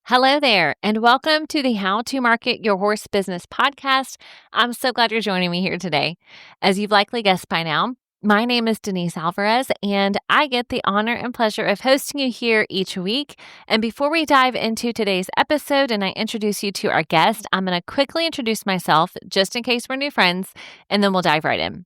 Hello there, and welcome to the How to Market Your Horse Business podcast. I'm so glad you're joining me here today. As you've likely guessed by now, my name is Denise Alvarez, and I get the honor and pleasure of hosting you here each week. And before we dive into today's episode and I introduce you to our guest, I'm going to quickly introduce myself just in case we're new friends, and then we'll dive right in.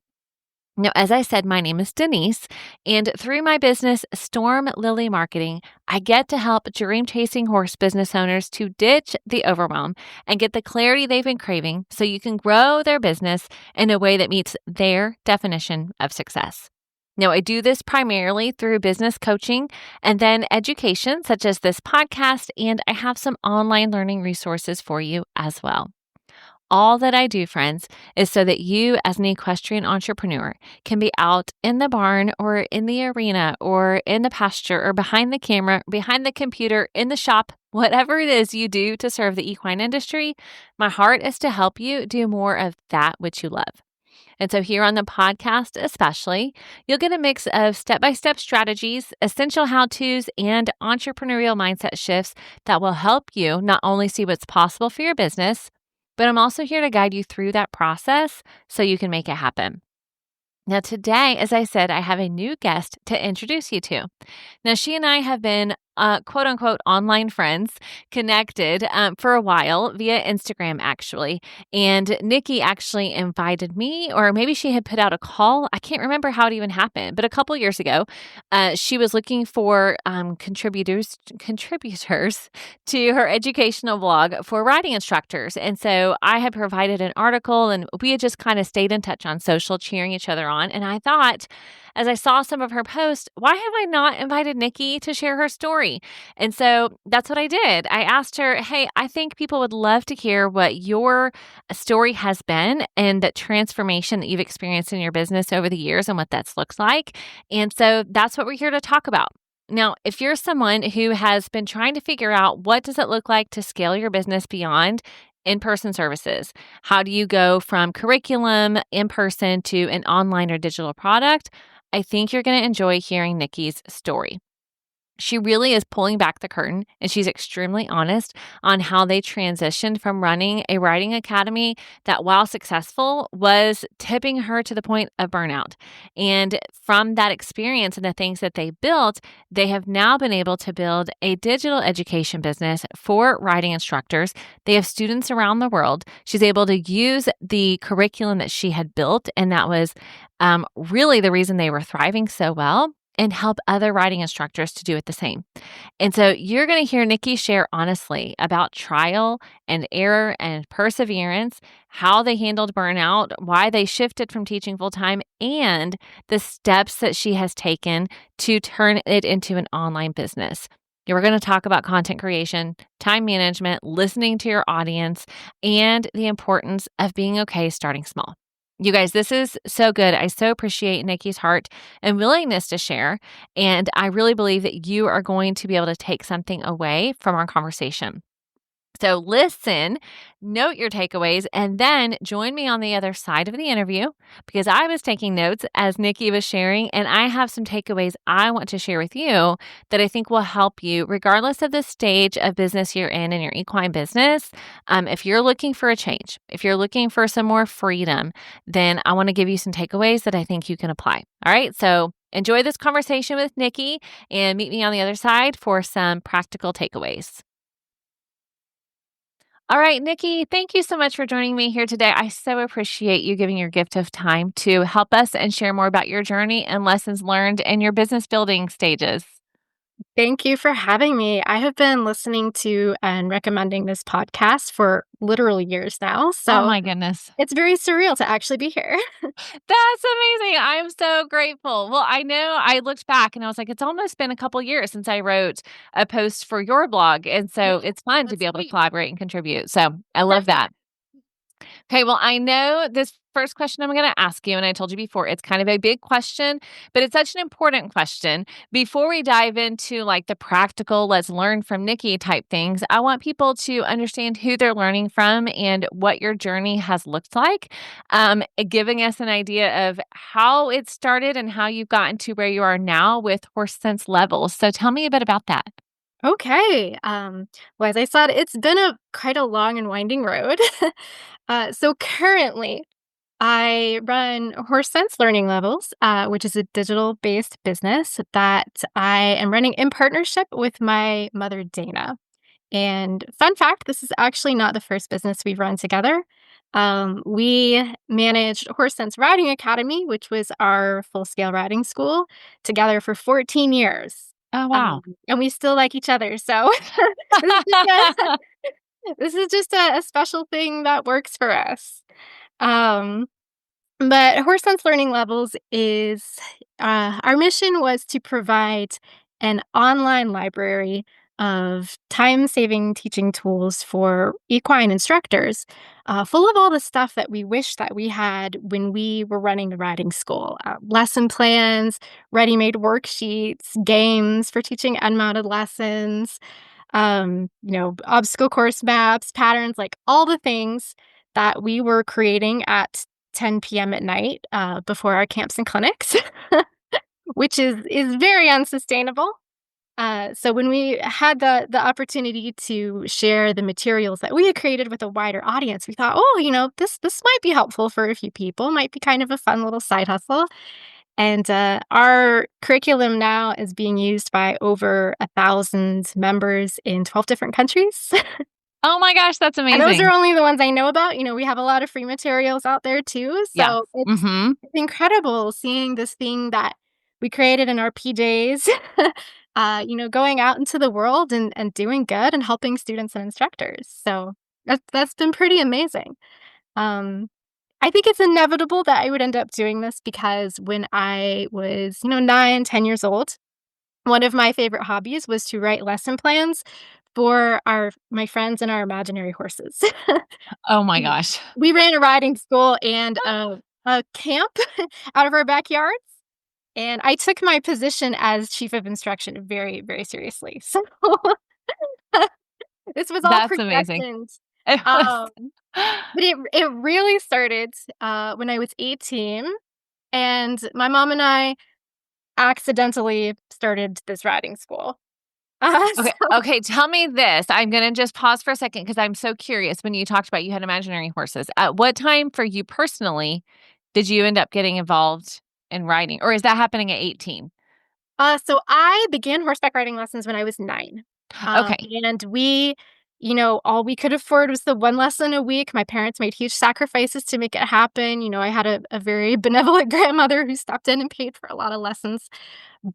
Now, as I said, my name is Denise, and through my business, Storm Lily Marketing, I get to help dream-chasing horse business owners to ditch the overwhelm and get the clarity they've been craving so you can grow their business in a way that meets their definition of success. Now, I do this primarily through business coaching and then education, such as this podcast, and I have some online learning resources for you as well. All that I do, friends, is so that you, as an equestrian entrepreneur, can be out in the barn or in the arena or in the pasture or behind the camera, behind the computer, in the shop, whatever it is you do to serve the equine industry. My heart is to help you do more of that which you love. And so here on the podcast especially, you'll get a mix of step-by-step strategies, essential how-tos, and entrepreneurial mindset shifts that will help you not only see what's possible for your business, but I'm also here to guide you through that process so you can make it happen. Now, today, as I said, I have a new guest to introduce you to. Now, she and I have been quote unquote online friends, connected for a while via Instagram, actually. And Nikki actually invited me, or maybe she had put out a call. I can't remember how it even happened, but a couple years ago, she was looking for contributors to her educational blog for riding instructors. And so I had provided an article and we had just kind of stayed in touch on social, cheering each other on. And I thought, as I saw some of her posts, why have I not invited Nikki to share her story? And so that's what I did. I asked her, hey, I think people would love to hear what your story has been and that transformation that you've experienced in your business over the years and what that's looked like. And so that's what we're here to talk about. Now, if you're someone who has been trying to figure out what does it look like to scale your business beyond in-person services, how do you go from curriculum in person to an online or digital product, I think you're going to enjoy hearing Nikki's story. She really is pulling back the curtain, and she's extremely honest on how they transitioned from running a riding academy that, while successful, was tipping her to the point of burnout. And from that experience and the things that they built, they have now been able to build a digital education business for riding instructors. They have students around the world. She's able to use the curriculum that she had built, and that was really the reason they were thriving so well, and help other riding instructors to do it the same. And so you're going to hear Nikki share honestly about trial and error and perseverance, how they handled burnout, why they shifted from teaching full-time, and the steps that she has taken to turn it into an online business. We're going to talk about content creation, time management, listening to your audience, and the importance of being okay starting small. You guys, this is so good. I so appreciate Nikki's heart and willingness to share. And I really believe that you are going to be able to take something away from our conversation. So listen, note your takeaways, and then join me on the other side of the interview because I was taking notes as Nikki was sharing, and I have some takeaways I want to share with you that I think will help you regardless of the stage of business you're in your equine business. If you're looking for a change, if you're looking for some more freedom, then I want to give you some takeaways that I think you can apply. All right, so enjoy this conversation with Nikki and meet me on the other side for some practical takeaways. All right, Nikki, thank you so much for joining me here today. I so appreciate you giving your gift of time to help us and share more about your journey and lessons learned in your business building stages. Thank you for having me. I have been listening to and recommending this podcast for literally years now. Oh So my goodness. it's very surreal to actually be here. That's amazing. I'm so grateful. Well, I know I looked back and I was like, it's almost been a couple years since I wrote a post for your blog. And so Yeah, it's fun to that's be able to sweet. collaborate and contribute. So I love that. Okay, well, I know this first question I'm going to ask you, and I told you before, it's kind of a big question, but it's such an important question. Before we dive into like the practical, let's learn from Nikki type things, I want people to understand who they're learning from and what your journey has looked like, giving us an idea of how it started and how you've gotten to where you are now with Horse Sense levels. So tell me a bit about that. Okay. Well, as I said, it's been a quite a long and winding road. So currently, I run Horse Sense Learning Levels, which is a digital-based business that I am running in partnership with my mother, Dana. And fun fact, this is actually not the first business we've run together. We managed Horse Sense Riding Academy, which was our full-scale riding school, together for 14 years. Oh, Um, wow. and we still like each other. So this is just this is just a special thing that works for us. Um, but Horse Sense Learning Levels is our mission was to provide an online library of time saving teaching tools for equine instructors, full of all the stuff that we wish that we had when we were running the riding school, lesson plans, ready made worksheets, games for teaching unmounted lessons, obstacle course maps, patterns, like all the things that we were creating at 10 p.m. at night, before our camps and clinics, which is very unsustainable. So when we had the opportunity to share the materials that we had created with a wider audience, we thought, oh, this might be helpful for a few people, might be kind of a fun little side hustle. And our curriculum now is being used by over 1,000 members in 12 different countries. Oh my gosh, that's And those are amazing. only the ones I know about. We have a lot of free materials out there too. Yeah. So Mhm. it's incredible seeing this thing that we created in our PJs, going out into the world and doing good and helping students and instructors. So that's been pretty amazing. Um, I think it's inevitable that I would end up doing this because when I was, 9, 10 years old, one of my favorite hobbies was to write lesson plans for my friends and our imaginary horses. Oh my gosh. We ran a riding school and a camp out of our backyards, and I took my position as chief of instruction very, very seriously. So this was all That's amazing. predestined. It was Um, but it really started when I was 18, and my mom and I accidentally started this riding school. Okay, okay, tell me this. I'm gonna just pause for a second because 'cause I'm so curious when you talked about you had imaginary horses. At what time for you personally did you end up getting involved in riding, or is that happening at 18? So I began horseback riding lessons when I was 9. Okay, And all we could afford was the one lesson a week. My parents made huge sacrifices to make it happen. I had a very benevolent grandmother who stepped in and paid for a lot of lessons.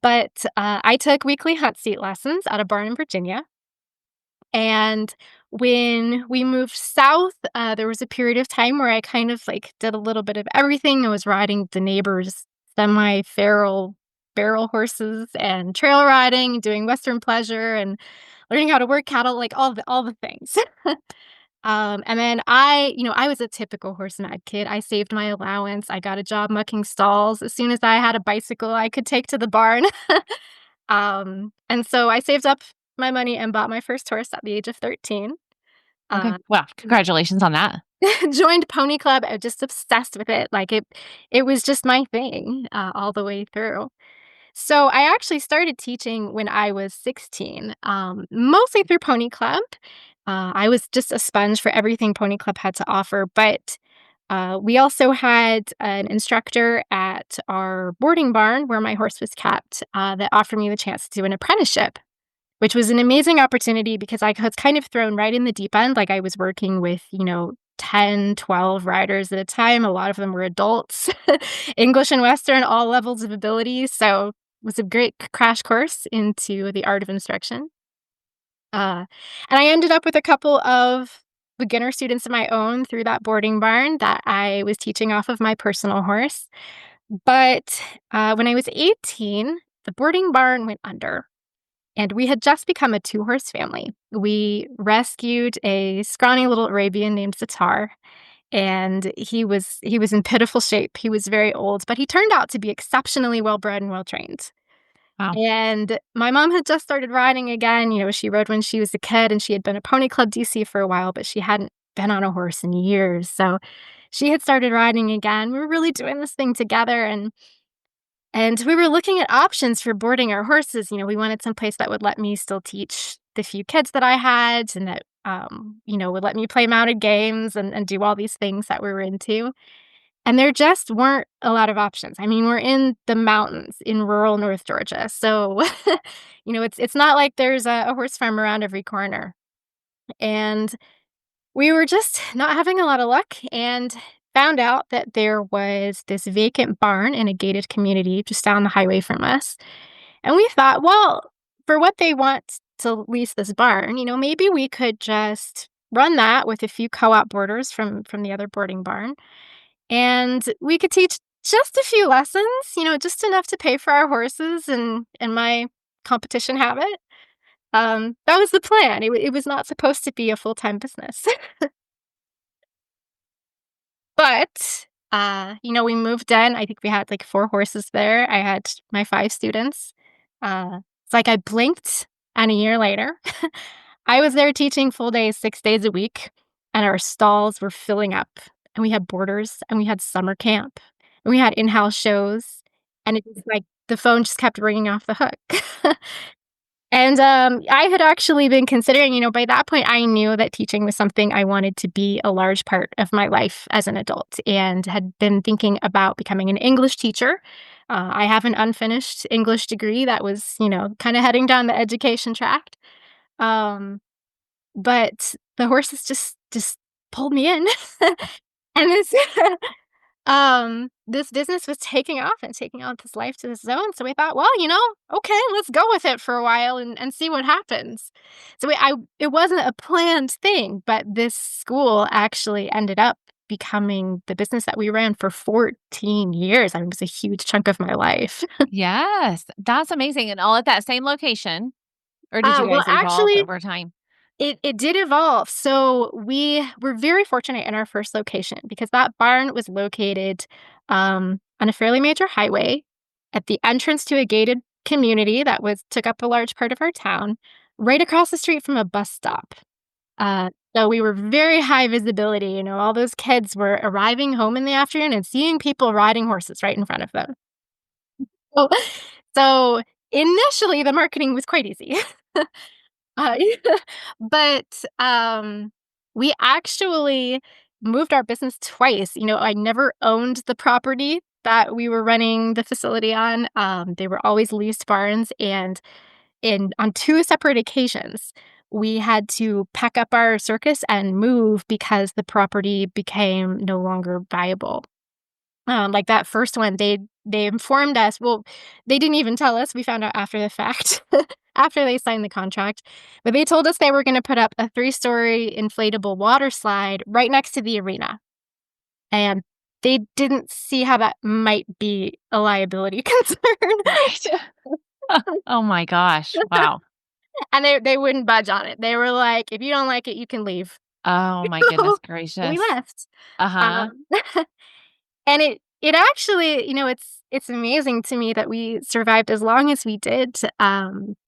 But I took weekly hunt seat lessons at a barn in Virginia. And when we moved south, there was a period of time where I kind of like did a little bit of everything. I was riding the neighbors' semi-feral barrel horses and trail riding, doing Western pleasure and learning how to work cattle, like all the things. And then I was a typical horse and kid. I saved my allowance. I got a job mucking stalls as soon as I had a bicycle I could take to the barn. And so I saved up my money and bought my first horse at the age of 13. okay. Uh, Well, congratulations on that. joined Pony Club, just obsessed with it. Like it was just my thing all the way through. So I actually started teaching when I was 16, mostly through Pony Club. I was just a sponge for everything Pony Club had to offer, but we also had an instructor at our boarding barn where my horse was kept that offered me the chance to do an apprenticeship, which was an amazing opportunity because I was kind of thrown right in the deep end. Like I was working with, 10, 12 riders at a time. A lot of them were adults, English and Western, all levels of ability. So it was a great crash course into the art of instruction. And I ended up with a couple of beginner students of my own through that boarding barn that I was teaching off of my personal horse. But when I was 18, the boarding barn went under. And we had just become a two-horse family. We rescued a scrawny little Arabian named Sitar, and he was in pitiful shape. He was very old, but he turned out to be exceptionally well-bred and well-trained. Wow. And my mom had just started riding again. She rode when she was a kid, and she had been a Pony Club DC for a while, but she hadn't been on a horse in years. So she had started riding again. We were really doing this thing together, and we were looking at options for boarding our horses. We wanted some place that would let me still teach the few kids that I had and that, would let me play mounted games and do all these things that we were into. And there just weren't a lot of options. I mean, we're in the mountains in rural North Georgia. So, it's not like there's a horse farm around every corner. And we were just not having a lot of luck and found out that there was this vacant barn in a gated community just down the highway from us. And we thought, well, for what they want to lease this barn, maybe we could just run that with a few co-op boarders from the other boarding barn. And we could teach just a few lessons, just enough to pay for our horses and my competition habit. That was the plan. It was not supposed to be a full-time business. But, we moved in. I think we had, like, 4 horses there. I had my 5 students. It's like I blinked, and a year later, I was there teaching full days, 6 days a week, and our stalls were filling up, and we had boarders, and we had summer camp, and we had in-house shows, and it was like the phone just kept ringing off the hook. And, I had actually been considering, by that point, I knew that teaching was something I wanted to be a large part of my life as an adult and had been thinking about becoming an English teacher. I have an unfinished English degree that was, kinda heading down the education track. Um, but the horses just pulled me in. And this business was taking off and taking on this life to this zone. So we thought, well, okay, let's go with it for a while and see what happens. So it wasn't a planned thing, but this school actually ended up becoming the business that we ran for 14 years. I mean, it was a huge chunk of my life. Yes, that's amazing, and all at that same location, or did you Well, guys evolve actually, over time? it did evolve. So we were very fortunate in our first location because that barn was located on a fairly major highway at the entrance to a gated community that was took up a large part of our town, right across the street from a bus stop. So we were very high visibility. All those kids were arriving home in the afternoon and seeing people riding horses right in front of them. Oh, so initially, the marketing was quite easy. Uh, but, we actually moved our business twice. I never owned the property that we were running the facility on. They were always leased barns, and on 2 separate occasions, we had to pack up our circus and move because the property became no longer viable. Like that first one, they informed us, well, they didn't even tell us, we found out after the fact, after they signed the contract, but they told us they were gonna put up a 3-story inflatable water slide right next to the arena, and they didn't see how that might be a liability concern. Right. Oh my gosh, wow. And they wouldn't budge on it. They were like, "If you don't like it, you can leave." Oh my goodness We gracious. left. Uh-huh. Um And it actually, it's amazing to me that we survived as long as we did,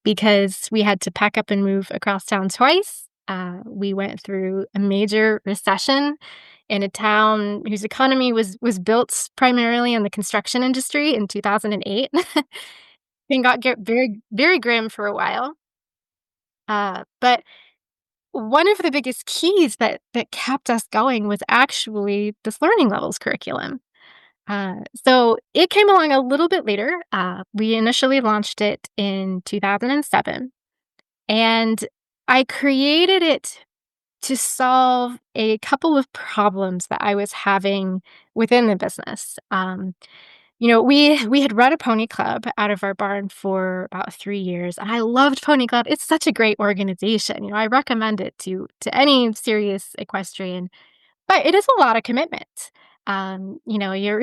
because we had to pack up and move across town twice. We went through a major recession in a town whose economy was built primarily on the construction industry in 2008. And get very, very grim for a while. But one of the biggest keys that kept us going was actually this learning levels curriculum. So it came along a little bit later. We initially launched it in 2007, and I created it to solve a couple of problems that I was having within the business. We had run a pony club out of our barn for about 3 years, and I loved Pony Club. It's such a great organization. I recommend it to any serious equestrian, but it is a lot of commitment. You're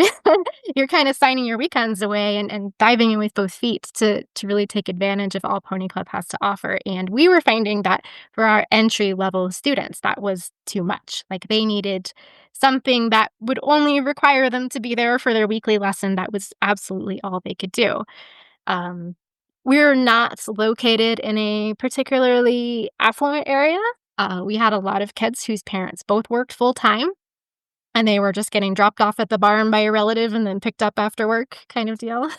you're kinda signing your weekends away and diving in with both feet to really take advantage of all Pony Club has to offer, and we were finding that for our entry-level students, that was too much. Like, they needed something that would only require them to be there for their weekly lesson. That was absolutely all they could do. Um, we're not located in a particularly affluent area. We had a lot of kids whose parents both worked full-time, and they were just getting dropped off at the barn by a relative and then picked up after work kind of deal.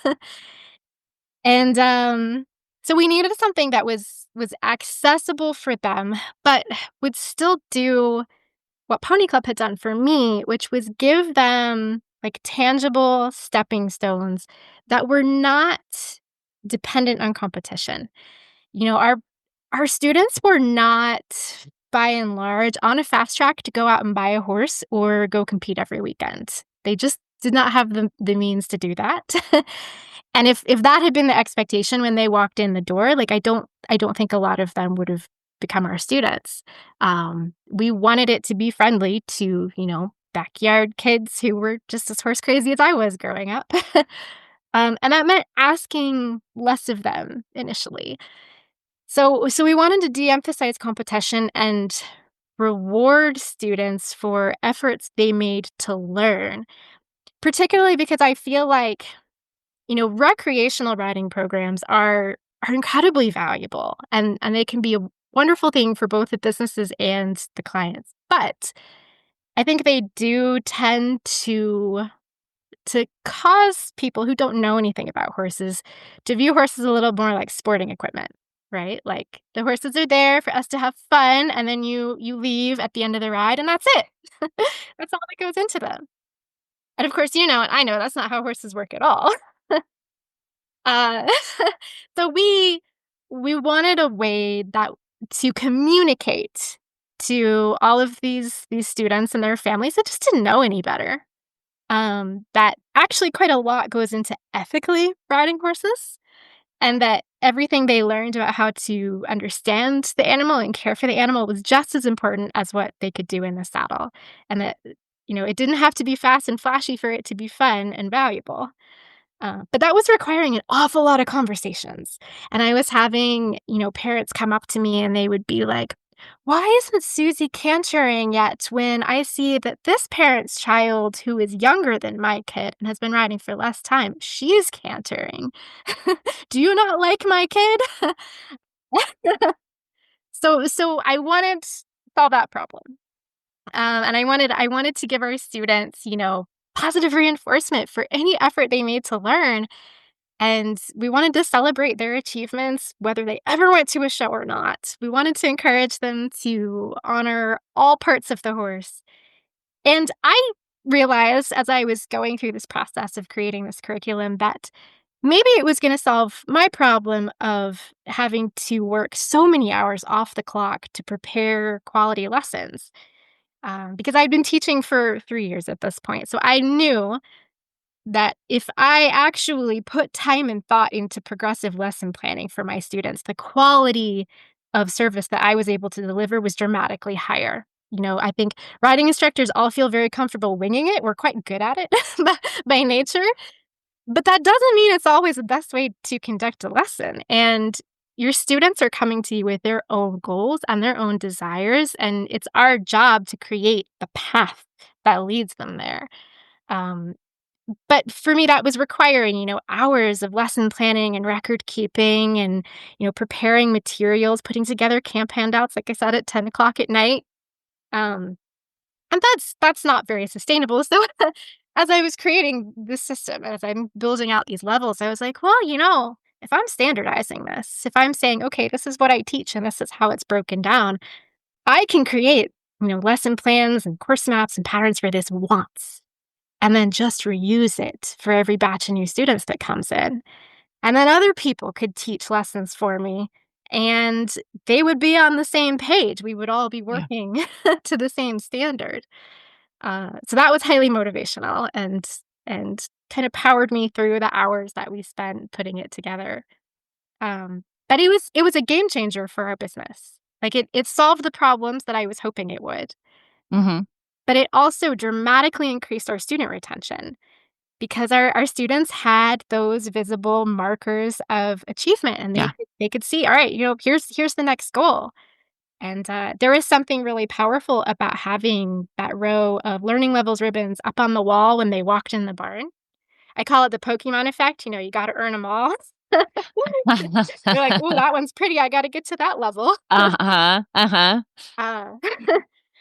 And, So we needed something that was accessible for them, but would still do what Pony Club had done for me, which was give them, like, tangible stepping stones that were not dependent on competition. Our students were not, by and large, on a fast track to go out and buy a horse or go compete every weekend. They just did not have the means to do that. And if that had been the expectation when they walked in the door, like, I don't think a lot of them would have become our students. We wanted it to be friendly to, backyard kids who were just as horse crazy as I was growing up. And that meant asking less of them initially. So we wanted to de-emphasize competition and reward students for efforts they made to learn, particularly because I feel like, recreational riding programs are incredibly valuable, and they can be a wonderful thing for both the businesses and the clients. But I think they do tend to cause people who don't know anything about horses to view horses a little more like sporting equipment, right? Like, the horses are there for us to have fun, and then you leave at the end of the ride, and that's it. That's all that goes into them. And of course, and I know that's not how horses work at all. Uh, so we wanted a way that to communicate to all of these students and their families that just didn't know any better. That actually quite a lot goes into ethically riding horses, and that everything they learned about how to understand the animal and care for the animal was just as important as what they could do in the saddle. And that, it didn't have to be fast and flashy for it to be fun and valuable. But that was requiring an awful lot of conversations. And I was having, parents come up to me and they would be like, "Why isn't Susie cantering yet when I see that this parent's child who is younger than my kid and has been riding for less time, she's cantering? Do you not like my kid?" So I wanted to solve that problem. And I wanted to give our students, positive reinforcement for any effort they made to learn. And we wanted to celebrate their achievements, whether they ever went to a show or not. We wanted to encourage them to honor all parts of the horse. And I realized as I was going through this process of creating this curriculum that maybe it was going to solve my problem of having to work so many hours off the clock to prepare quality lessons. Because I'd been teaching for 3 years at this point. So I knew that if I actually put time and thought into progressive lesson planning for my students, the quality of service that I was able to deliver was dramatically higher. I think riding instructors all feel very comfortable winging it. We're quite good at it by nature, but that doesn't mean it's always the best way to conduct a lesson. And your students are coming to you with their own goals and their own desires, and it's our job to create the path that leads them there. Um, but for me, that was requiring, hours of lesson planning and record keeping and, preparing materials, putting together camp handouts, like I said, at 10 o'clock at night. Um, and that's not very sustainable. So as I was creating this system, as I'm building out these levels, I was like, well, if I'm standardizing this, if I'm saying, okay, this is what I teach and this is how it's broken down, I can create, lesson plans and course maps and patterns for this once and then just reuse it for every batch of new students that comes in. And then other people could teach lessons for me and they would be on the same page. We would all be Yeah. working to the same standard. So that was highly motivational and kind of powered me through the hours that we spent putting it together. But it was a game changer for our business. Like it solved the problems that I was hoping it would. Mhm. But it also dramatically increased our student retention because our students had those visible markers of achievement and they Yeah. they could see, all right, here's the next goal. And there is something really powerful about having that row of learning levels ribbons up on the wall when they walked in the barn. I call it the Pokemon effect. You got to earn them all. You're like, "Ooh, that one's pretty. I got to get to that level." Uh-huh, uh-huh. Uh,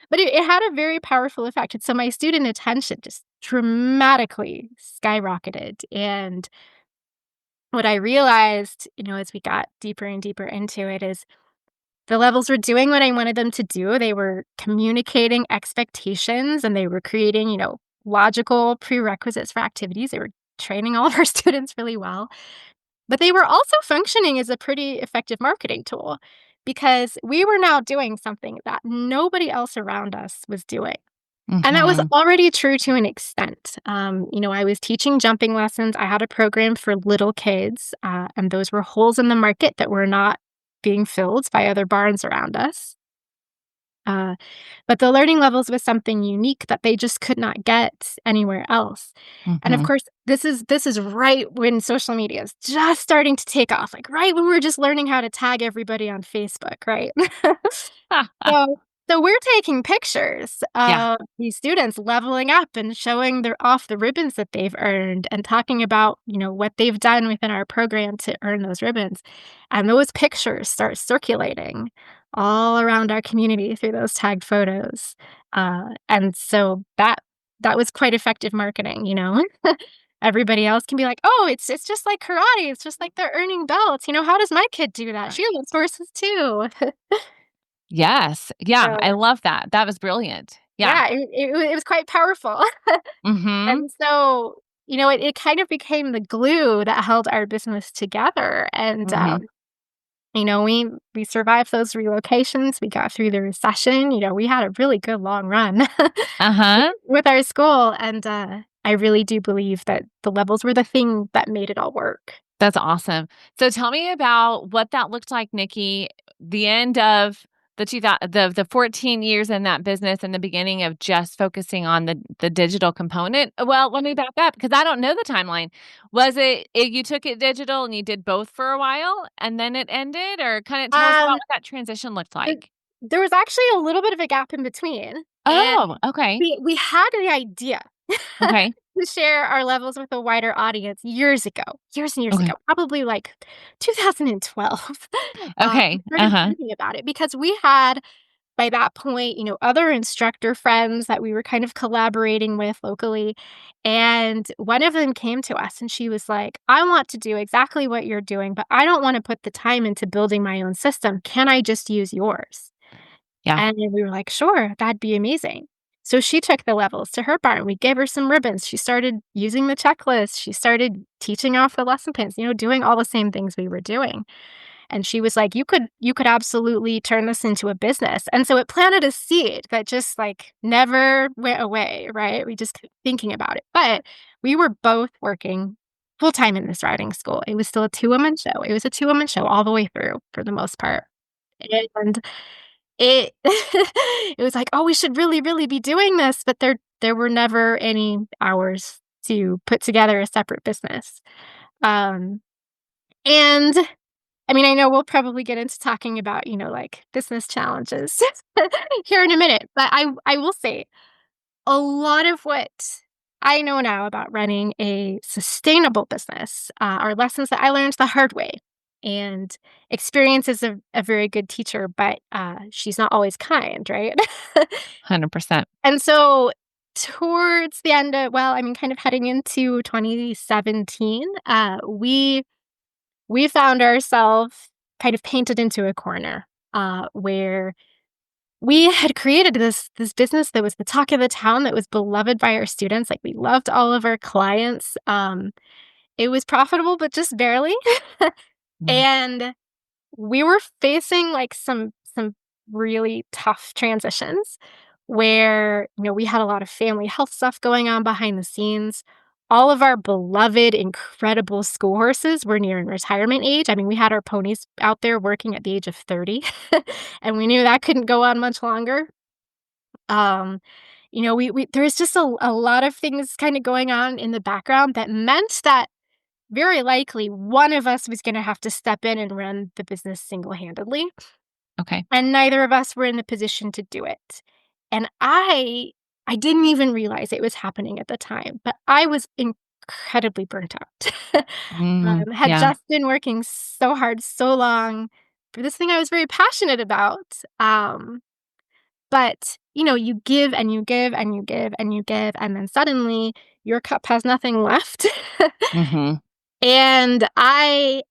but it had a very powerful effect. And so my student attention just dramatically skyrocketed. And what I realized, as we got deeper and deeper into it is the levels were doing what I wanted them to do. They were communicating expectations and they were creating, logical prerequisites for activities. They were training all of our students really well. But they were also functioning as a pretty effective marketing tool because we were now doing something that nobody else around us was doing. And that was Mhm. already true to an extent. I was teaching jumping lessons. I had a program for little kids, and those were holes in the market that were not being filled by other barns around us. Uh, but the learning levels was something unique that they just could not get anywhere else. And of Mhm. course, this is right when social media is just starting to take off, like right when we're just learning how to tag everybody on Facebook, right? So so we're taking pictures Yeah. of these students leveling up and showing their off the ribbons that they've earned and talking about, what they've done within our program to earn those ribbons. And those pictures start circulating all around our community through those tagged photos. And so that was quite effective marketing. Everybody else can be like, "Oh, it's just like karate. It's just like they're earning belts. How does my kid do that? She loves horses too." Yes. Yeah, I So love that. That was brilliant. Yeah. yeah, it was quite powerful. Mhm. And so, it kind of became the glue that held our business together, and, Mhm. we survived those relocations, we got through the recession, we had a really good long run with Uh-huh. with our school, and, I really do believe that the levels were the thing that made it all work. That's awesome. So tell me about what that looked like, Nikki, the end of the 14 years in that business and the beginning of just focusing on the digital component. Well, let me back up because I don't know the timeline. Was it you took it digital and you did both for a while and then it ended, or kind of tell us about Um, what that transition looked th like? there was actually a little bit of a gap in between, and Oh, okay. we had the idea Okay. to share our levels with a wider audience years and years ago, Okay. probably like 2012. Okay. Started Uh-huh. thinking about it because we had, by that point, other instructor friends that we were kind of collaborating with locally. And one of them came to us and she was like, I want to do exactly what you're doing, but I don't want to put the time into building my own system. Can I just use yours? Yeah. And we were like, "Sure, that'd be amazing." So she took the levels to her barn. We gave her some ribbons. She started using the checklist. She started teaching off the lesson plans, doing all the same things we were doing. And she was like, "You could absolutely turn this into a business." And so it planted a seed that just like never went away, right? We just kept thinking about it. But we were both working full time in this riding school. It was still a two-woman show. It was a two-woman show all the way through for the most part. And it it was like, "Oh, we should really, really be doing this," but there were never any hours to put together a separate business. Um, and, I mean, I know we'll probably get into talking about, like, business challenges here in a minute, but I will say a lot of what I know now about running a sustainable business, are lessons that I learned the hard way. And experience is a very good teacher, but she's not always kind, right? 100%. And so, towards the end of, well, I mean, kind of heading into 2017, we found ourselves kind of painted into a corner, where we had created this business that was the talk of the town, that was beloved by our students, like, we loved all of our clients, it was profitable, but just barely, Mm. and we were facing, like, some really tough transitions where, we had a lot of family health stuff going on behind the scenes. All of our beloved, incredible school horses were nearing retirement age. I mean, we had our ponies out there working at the age of 30, and we knew that couldn't go on much longer. Um, we there's just a lot of things kinda going on in the background that meant that very likely one of us was gonna have to step in and run the business single-handedly, Okay. and neither of us were in the position to do it. And I didn't even realize it was happening at the time, but I was incredibly burnt out. Mm, Had yeah. just been working so hard, so long for this thing I was very passionate about, but, you give and you give and you give and you give, and then suddenly your cup has nothing left. Mhm. And I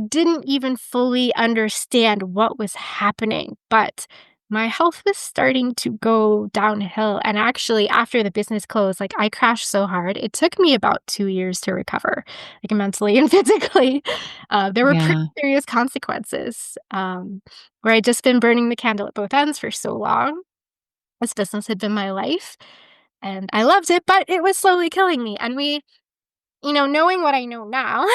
didn't even fully understand what was happening, but my health was starting to go downhill. And actually, after the business closed, like I crashed so hard, it took me about 2 years to recover, like mentally and physically. There were pretty Yeah. serious consequences where I'd just been burning the candle at both ends for so long. This business had been my life and I loved it, but it was slowly killing me. And knowing what I know now,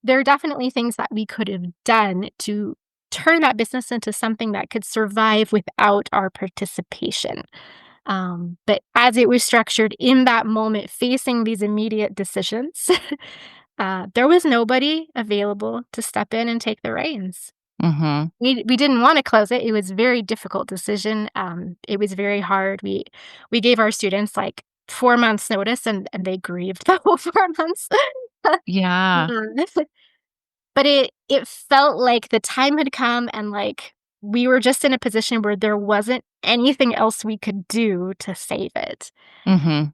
there are definitely things that we could have done to turn that business into something that could survive without our participation. But as it was structured in that moment, facing these immediate decisions, there was nobody available to step in and take the reins. Mhm. We didn't wanna close it. It was a very difficult decision. It was very hard. We gave our students, like, 4 months notice, and they grieved the whole 4 months. Yeah. Mhm. But it felt like the time had come and, like, we were just in a position where there wasn't anything else we could do to save it. Mhm.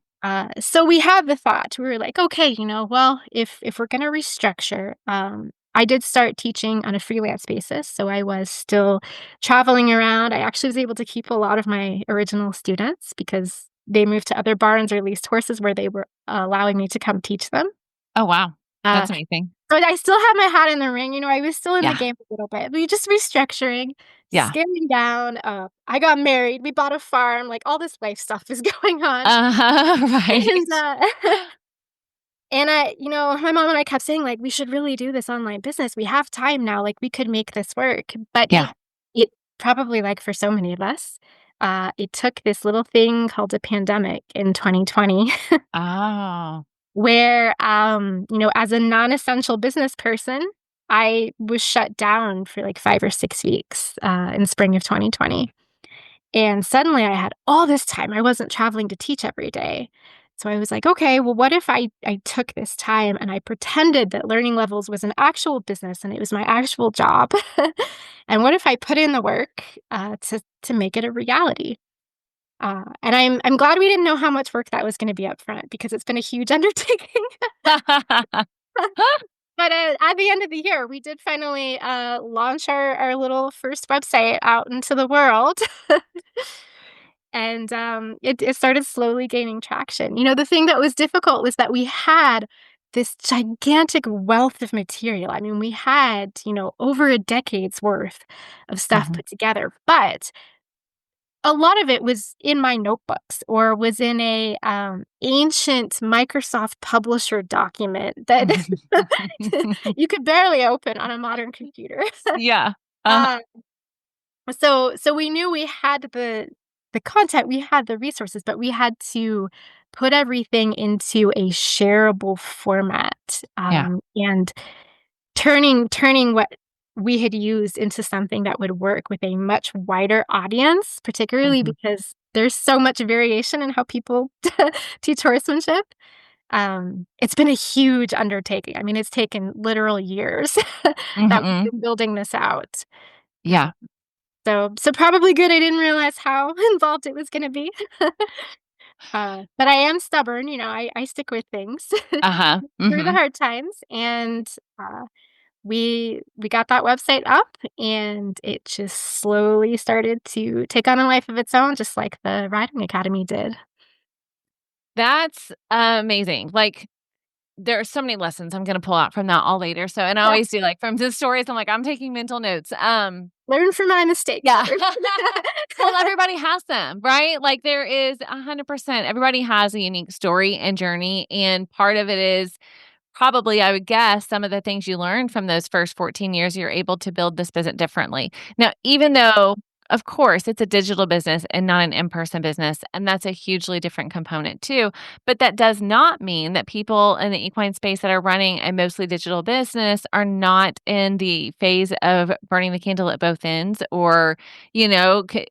So we had the thought, we were like, "Okay, well, if we're gonna restructure," I did start teaching on a freelance basis, so I was still traveling around. I actually was able to keep a lot of my original students because they moved to other barns or leased horses where they were allowing me to come teach them. Oh, wow. Uh, That's amazing. but I still had my hat in the ring, I was still in the Yeah. game a little bit. We just restructuring, Yeah. scaling down, I got married, we bought a farm, like, all this life stuff is going on. Uh-huh, And, right. my mom and I kept saying, like, "We should really do this online business. We have time now, like, we could make this work." But Yeah. it probably, like, for so many of us, it took this little thing called a pandemic in 2020 Oh. where, as a non-essential business person, I was shut down for, like, 5 or 6 weeks, in spring of 2020. And suddenly I had all this time. I wasn't traveling to teach every day. So I was like, okay, well, what if I took this time and I pretended that Learning Levels was an actual business and it was my actual job? And what if I put in the work to make it a reality? And I'm glad we didn't know how much work that was going to be up front because it's been a huge undertaking. But at the end of the year, we did finally launch our little first website out into the world. And, it started slowly gaining traction. The thing that was difficult was that we had this gigantic wealth of material. I mean, we had, over a decade's worth of stuff Mhm. put together, but a lot of it was in my notebooks or was in a, ancient Microsoft Publisher document that you could barely open on a modern computer. Yeah. Uh, Uh so we knew we had the content, we had the resources, but we had to put everything into a shareable format, yeah. and turning what we had used into something that would work with a much wider audience, particularly Mhm. because there's so much variation in how people teach horsemanship. It's been a huge undertaking. I mean, it's taken literal years that Mhm. we've been building this out. Yeah. So probably good I didn't realize how involved it was gonna be. But I am stubborn, I stick with things Uh-huh. through the Mhm. hard times, and, we got that website up, and it just slowly started to take on a life of its own, just like the riding academy did. That's amazing. Like, there are so many lessons I'm gonna pull out from that all later. So and I Yeah, always do, like, from the stories, I'm like, I'm taking mental notes. learn from my mistakes, Yeah. others. Well, everybody has them, right? Like, there is 100%. Everybody has a unique story and journey, and part of it is probably, I would guess, some of the things you learned from those first 14 years, you're able to build this business differently. Now, even though, of course, it's a digital business and not an in-person business, and that's a hugely different component too, but that does not mean that people in the equine space that are running a mostly digital business are not in the phase of burning the candle at both ends or,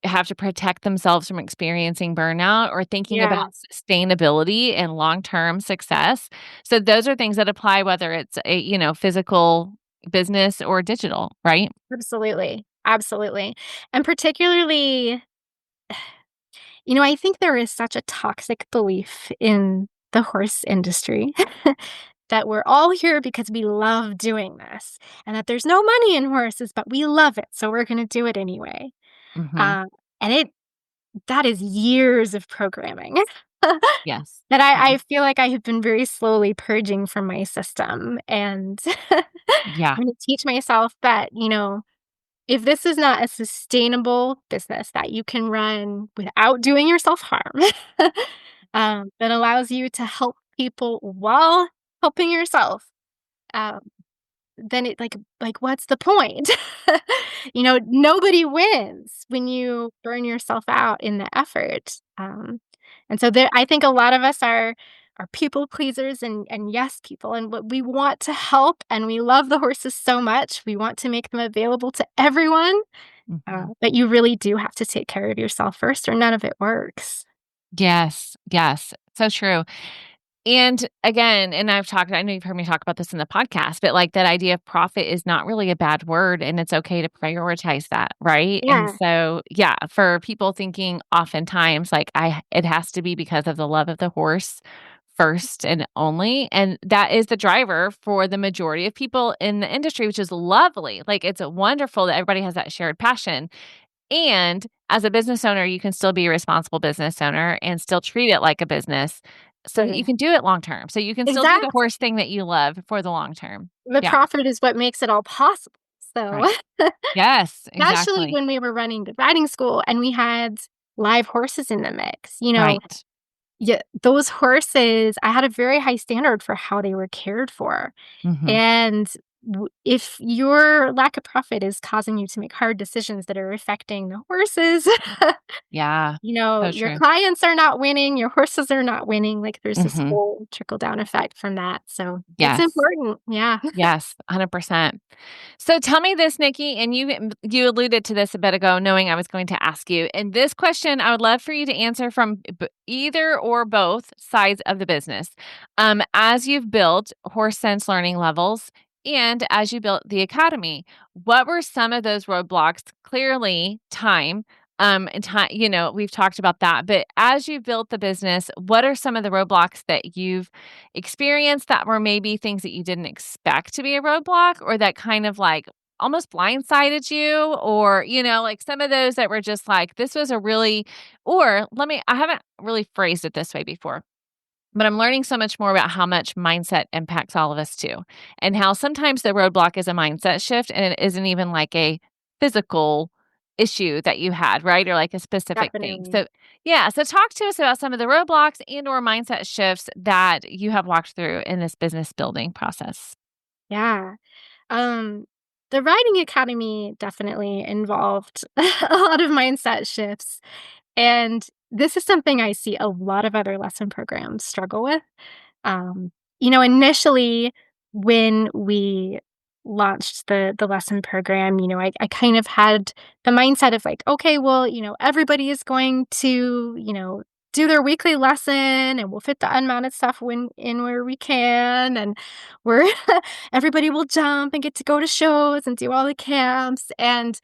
have to protect themselves from experiencing burnout or thinking about Yeah, sustainability and long-term success. So those are things that apply whether it's a, physical business or digital, right? absolutely, absolutely, and particularly, I think there is such a toxic belief in the horse industry that we're all here because we love doing this and that there's no money in horses, but we love it. So we're going to do it anyway. Mhm. Uh, and that is years of programming Yes. that I Mhm. feel like I have been very slowly purging from my system. And I'm Yeah. going to teach myself that, if this is not a sustainable business that you can run without doing yourself harm, that allows you to help people while helping yourself, um, then it what's the point? Nobody wins when you burn yourself out in the effort. And so I think a lot of us are people pleasers and yes people, and what we want to help, and we love the horses so much, we want to make them available to everyone. Mhm. But you really do have to take care of yourself first, or none of it works. Yes, yes, so true. And again, I know you've heard me talk about this in the podcast, but like that idea of profit is not really a bad word and it's okay to prioritize that, right? And Yeah, so, yeah, for people thinking oftentimes like it has to be because of the love of the horse first and only, and that is the driver for the majority of people in the industry, which is lovely. Like it's wonderful that everybody has that shared passion. And as a business owner, you can still be a responsible business owner and still treat it like a business so that you right. can do it long term. So you can still do the Exactly. horse thing that you love for the long term. The Yeah, profit is what makes it all possible. So, right. Yes, especially exactly. when we were running the riding school and we had live horses in the mix, Right. yeah, those horses, I had a very high standard for how they were cared for. Mhm. And if your lack of profit is causing you to make hard decisions that are affecting the horses, Yeah. So your true. clients are not winning, your horses are not winning. Like there's this Mhm. whole trickle down effect from that. So it's Yes. important. Yeah. Yes, 100%. So tell me this, Nikki, and you alluded to this a bit ago, knowing I was going to ask you. And this question, I would love for you to answer from either or both sides of the business. As you've built horse sense learning levels, and as you built the academy, what were some of those roadblocks? Clearly, time. And time, we've talked about that. But as you built the business, what are some of the roadblocks that you've experienced that were maybe things that you didn't expect to be a roadblock or that kind of like almost blindsided you or like some of those that were just like this was a really or let me I haven't really phrased it this way before, but I'm learning so much more about how much mindset impacts all of us too, and how sometimes the roadblock is a mindset shift and it isn't even like a physical issue that you had, right? Or like a specific thing. Definitely. So, yeah, so talk to us about some of the roadblocks and or mindset shifts that you have walked through in this business building process. Yeah. Um, the writing academy definitely involved a lot of mindset shifts. And this is something I see a lot of other lesson programs struggle with. Initially when we launched the lesson program, I kind of had the mindset of like, okay, well, everybody is going to, do their weekly lesson and we'll fit the unmounted stuff in where we can and we're everybody will jump and get to go to shows and do all the camps. And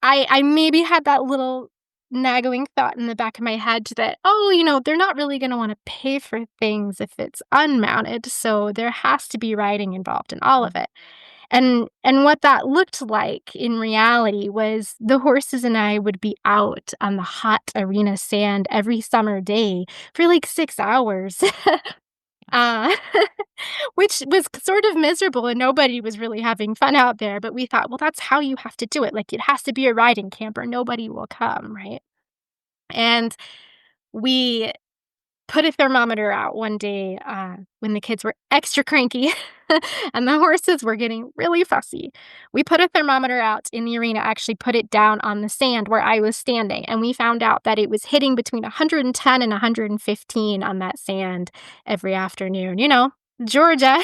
I maybe had that little nagging thought in the back of my head that, "Oh, they're not really gonna wanna pay for things if it's unmounted, so there has to be riding involved in all of it." And what that looked like in reality was the horses and I would be out on the hot arena sand every summer day for, like, 6 hours. Uh, which was sort of miserable and nobody was really having fun out there, but we thought, "Well, that's how you have to do it, like, it has to be a riding camp or nobody will come," right? And we put a thermometer out one day, when the kids were extra cranky and the horses were getting really fussy. We put a thermometer out in the arena, actually put it down on the sand where I was standing, and we found out that it was hitting between 110 and 115 on that sand every afternoon. Georgia.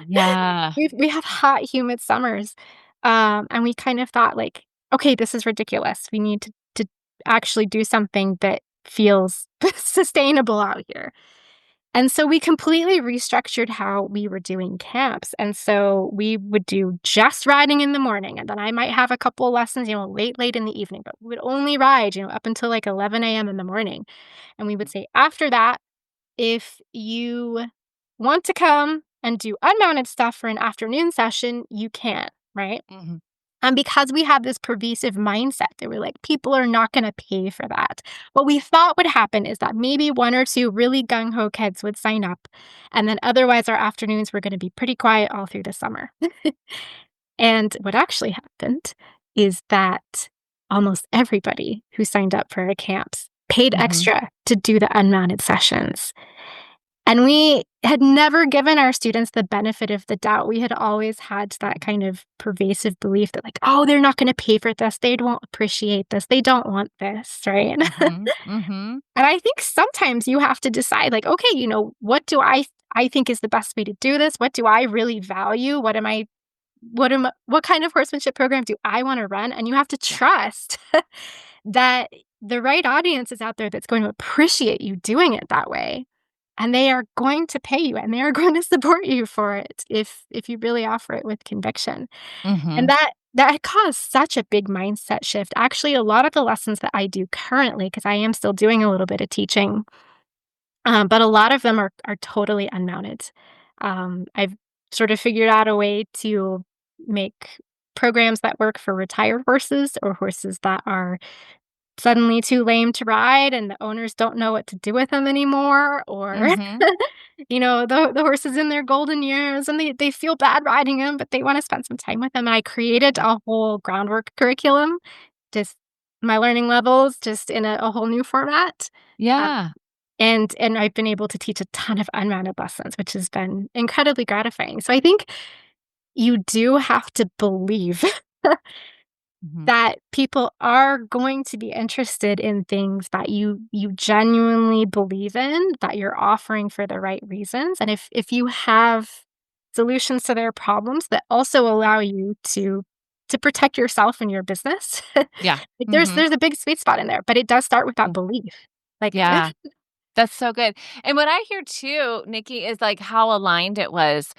Yeah. We have hot, humid summers, and we kind of thought like, "Okay, this is ridiculous. We need to actually do something that feels sustainable out here." And so we completely restructured how we were doing camps, and so we would do just riding in the morning, and then I might have a couple of lessons, late in the evening, but we would only ride, up until, like, 11 a.m. in the morning, and we would say, "After that, if you want to come and do unmounted stuff for an afternoon session, you can, right? Hmm. And because we have this pervasive mindset that we're like, people are not going to pay for that. What we thought would happen is that maybe one or two really gung ho kids would sign up. And then otherwise, our afternoons were going to be pretty quiet all through the summer. And what actually happened is that almost everybody who signed up for our camps paid Hmm. extra to do the unmounted sessions. And we had never given our students the benefit of the doubt. We had always had that kind of pervasive belief that, like, oh, they're not going to pay for this. They won't appreciate this. They don't want this. Right. Hmm. Hmm. And I think sometimes you have to decide, like, okay, what do I think is the best way to do this? What do I really value? What kind of horsemanship program do I want to run? And you have to trust that the right audience is out there that's going to appreciate you doing it that way. And they are going to pay you and they are going to support you for it if you really offer it with conviction. And Hmm. that caused such a big mindset shift. Actually, a lot of the lessons that I do currently, because I am still doing a little bit of teaching, but a lot of them are totally unmounted. I've sort of figured out a way to make programs that work for retired horses or horses that are suddenly too lame to ride and the owners don't know what to do with them anymore, or Hmm. the horses in their golden years and they feel bad riding them, but they want to spend some time with them. And I created a whole groundwork curriculum, just my learning levels, just in a whole new format. Uh, Yeah. and I've been able to teach a ton of unmounted lessons, which has been incredibly gratifying. So I think you do have to believe Hmm. that people are going to be interested in things that you genuinely believe in, that you're offering for the right reasons. And if you have solutions to their problems that also allow you to protect yourself and your business, Yeah. like Hmm. there's a big sweet spot in there, but it does start with that belief. Like Yeah. That's so good. And what I hear too, Nikki, is like how aligned it was.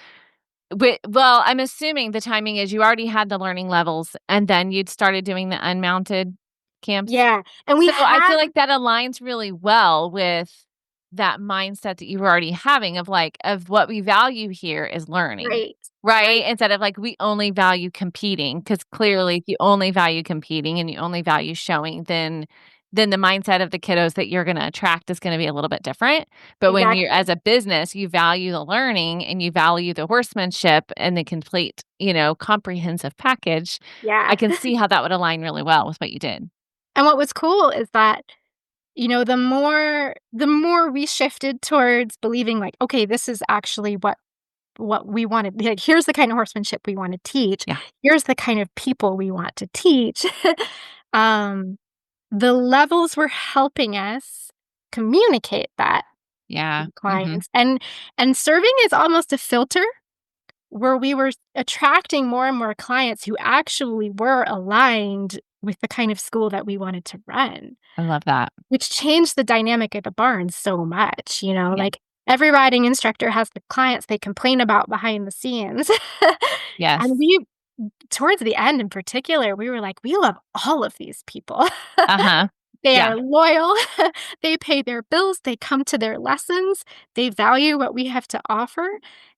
Well, I'm assuming the timing is you already had the learning levels and then you'd started doing the unmounted camps. yeah. And we So I had feel like that aligns really well with that mindset that you were already having of like, of what we value here is learning, right, right? right, Instead of like, we only value competing, because clearly if you only value competing and you only value showing, then the mindset of the kiddos that you're going to attract is going to be a little bit different. But when you're exactly. as a business, you value the learning and you value the horsemanship and the complete, comprehensive package. I Yeah. can see how that would align really well with what you did. And what was cool is that the more we shifted towards believing like, okay, this is actually what we wanted. Like, here's the kind of horsemanship we want to teach. Yeah. Here's the kind of people we want to teach. um, the levels were helping us communicate that to Yeah. the Mhm. clients, and serving as almost a filter where we were attracting more and more clients who actually were aligned with the kind of school that we wanted to run. I love that. Which changed the dynamic of the barn so much, Yeah. like, every riding instructor has the clients they complain about behind the scenes. Yes. And towards the end in particular, we were like, "We love all of these people." Uh-huh. They Yeah. are loyal, they pay their bills, they come to their lessons, they value what we have to offer,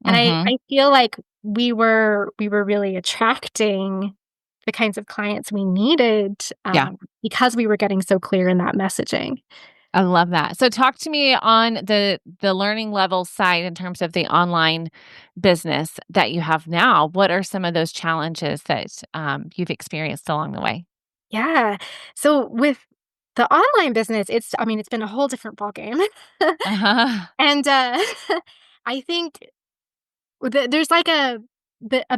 and I Mhm. I feel like we were really attracting the kinds of clients we needed, Yeah. because we were getting so clear in that messaging. I love that. So talk to me on the learning level side in terms of the online business that you have now. What are some of those challenges that, you've experienced along the way? Yeah. So with the online business, it's been a whole different ballgame. Uh-huh. And, I think there's like a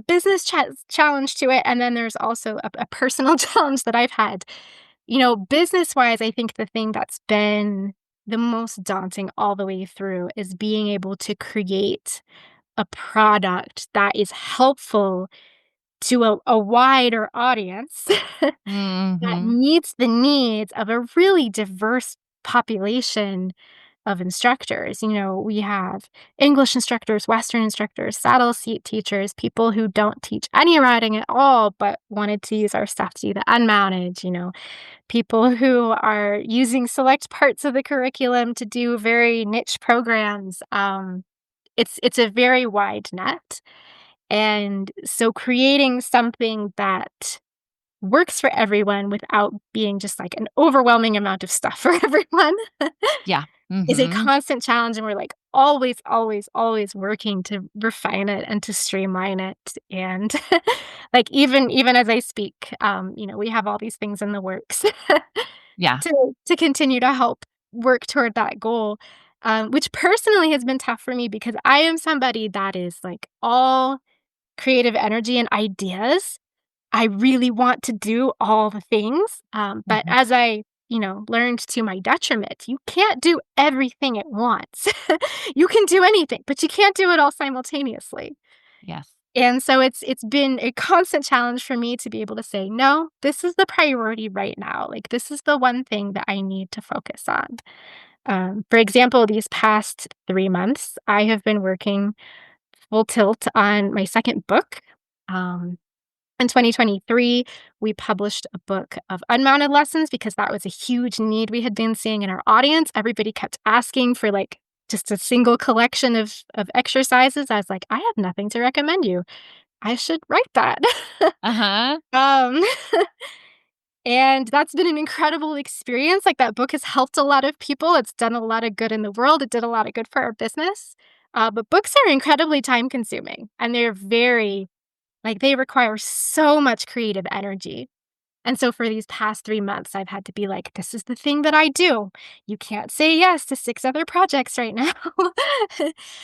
business challenge to it, and then there's also a personal challenge that I've had. Business-wise, I think the thing that's been the most daunting all the way through is being able to create a product that is helpful to a wider audience that Mhm. meets the needs of a really diverse population of instructors. We have English instructors, Western instructors, saddle seat teachers, people who don't teach any riding at all, but wanted to use our stuff to do the unmounted, people who are using select parts of the curriculum to do very niche programs. it's a very wide net. And so creating something that works for everyone without being just like an overwhelming amount of stuff for everyone Yeah. is a Mhm. constant challenge, and we're, like, always, always, always working to refine it and to streamline it, and, like, even as I speak, we have all these things in the works Yeah. to continue to help work toward that goal, which personally has been tough for me because I am somebody that is, like, all creative energy and ideas. I really want to do all the things, but Mhm. as I, learned to my detriment, you can't do everything at once. You can do anything, but you can't do it all simultaneously. Yes. And so it's been a constant challenge for me to be able to say, "No, this is the priority right now. Like, this is the one thing that I need to focus on." For example, these past 3 months, I have been working full tilt on my second book. Um, in 2023, we published a book of unmounted lessons because that was a huge need we had been seeing in our audience. Everybody kept asking for like just a single collection of exercises. I was like, I have nothing to recommend you. I should write that. Uh-huh. um, and that's been an incredible experience. Like that book has helped a lot of people. It's done a lot of good in the world. It did a lot of good for our business. But books are incredibly time consuming and they're very like, they require so much creative energy, and so for these past 3 months, I've had to be like, "This is the thing that I do. You can't say yes to 6 other projects right now."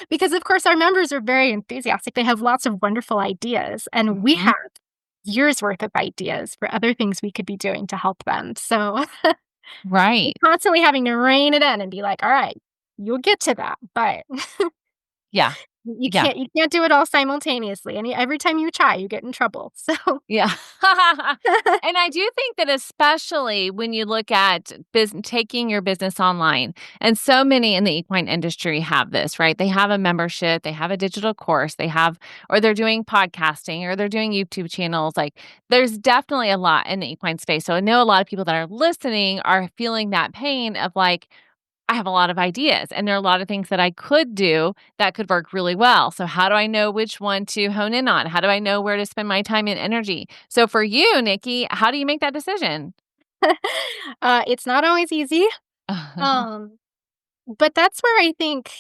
Because, of course, our members are very enthusiastic, they have lots of wonderful ideas, and we Mhm. have years' worth of ideas for other things we could be doing to help them, so I'm Right. constantly having to rein it in and be like, "Alright, you'll get to that, but Yeah. Yeah. you can't do it all simultaneously, and every time you try, you get in trouble." So Yeah. And I do think that especially when you look at taking your business online, and so many in the equine industry have this, right? They have a membership, they have a digital course, or they're doing podcasting, or they're doing YouTube channels. Like, there's definitely a lot in the equine space. So I know a lot of people that are listening are feeling that pain of like, I have a lot of ideas and there are a lot of things that I could do that could work really well. So how do I know which one to hone in on? How do I know where to spend my time and energy? So for you, Nikki, how do you make that decision? It's not always easy, um, but that's where I think,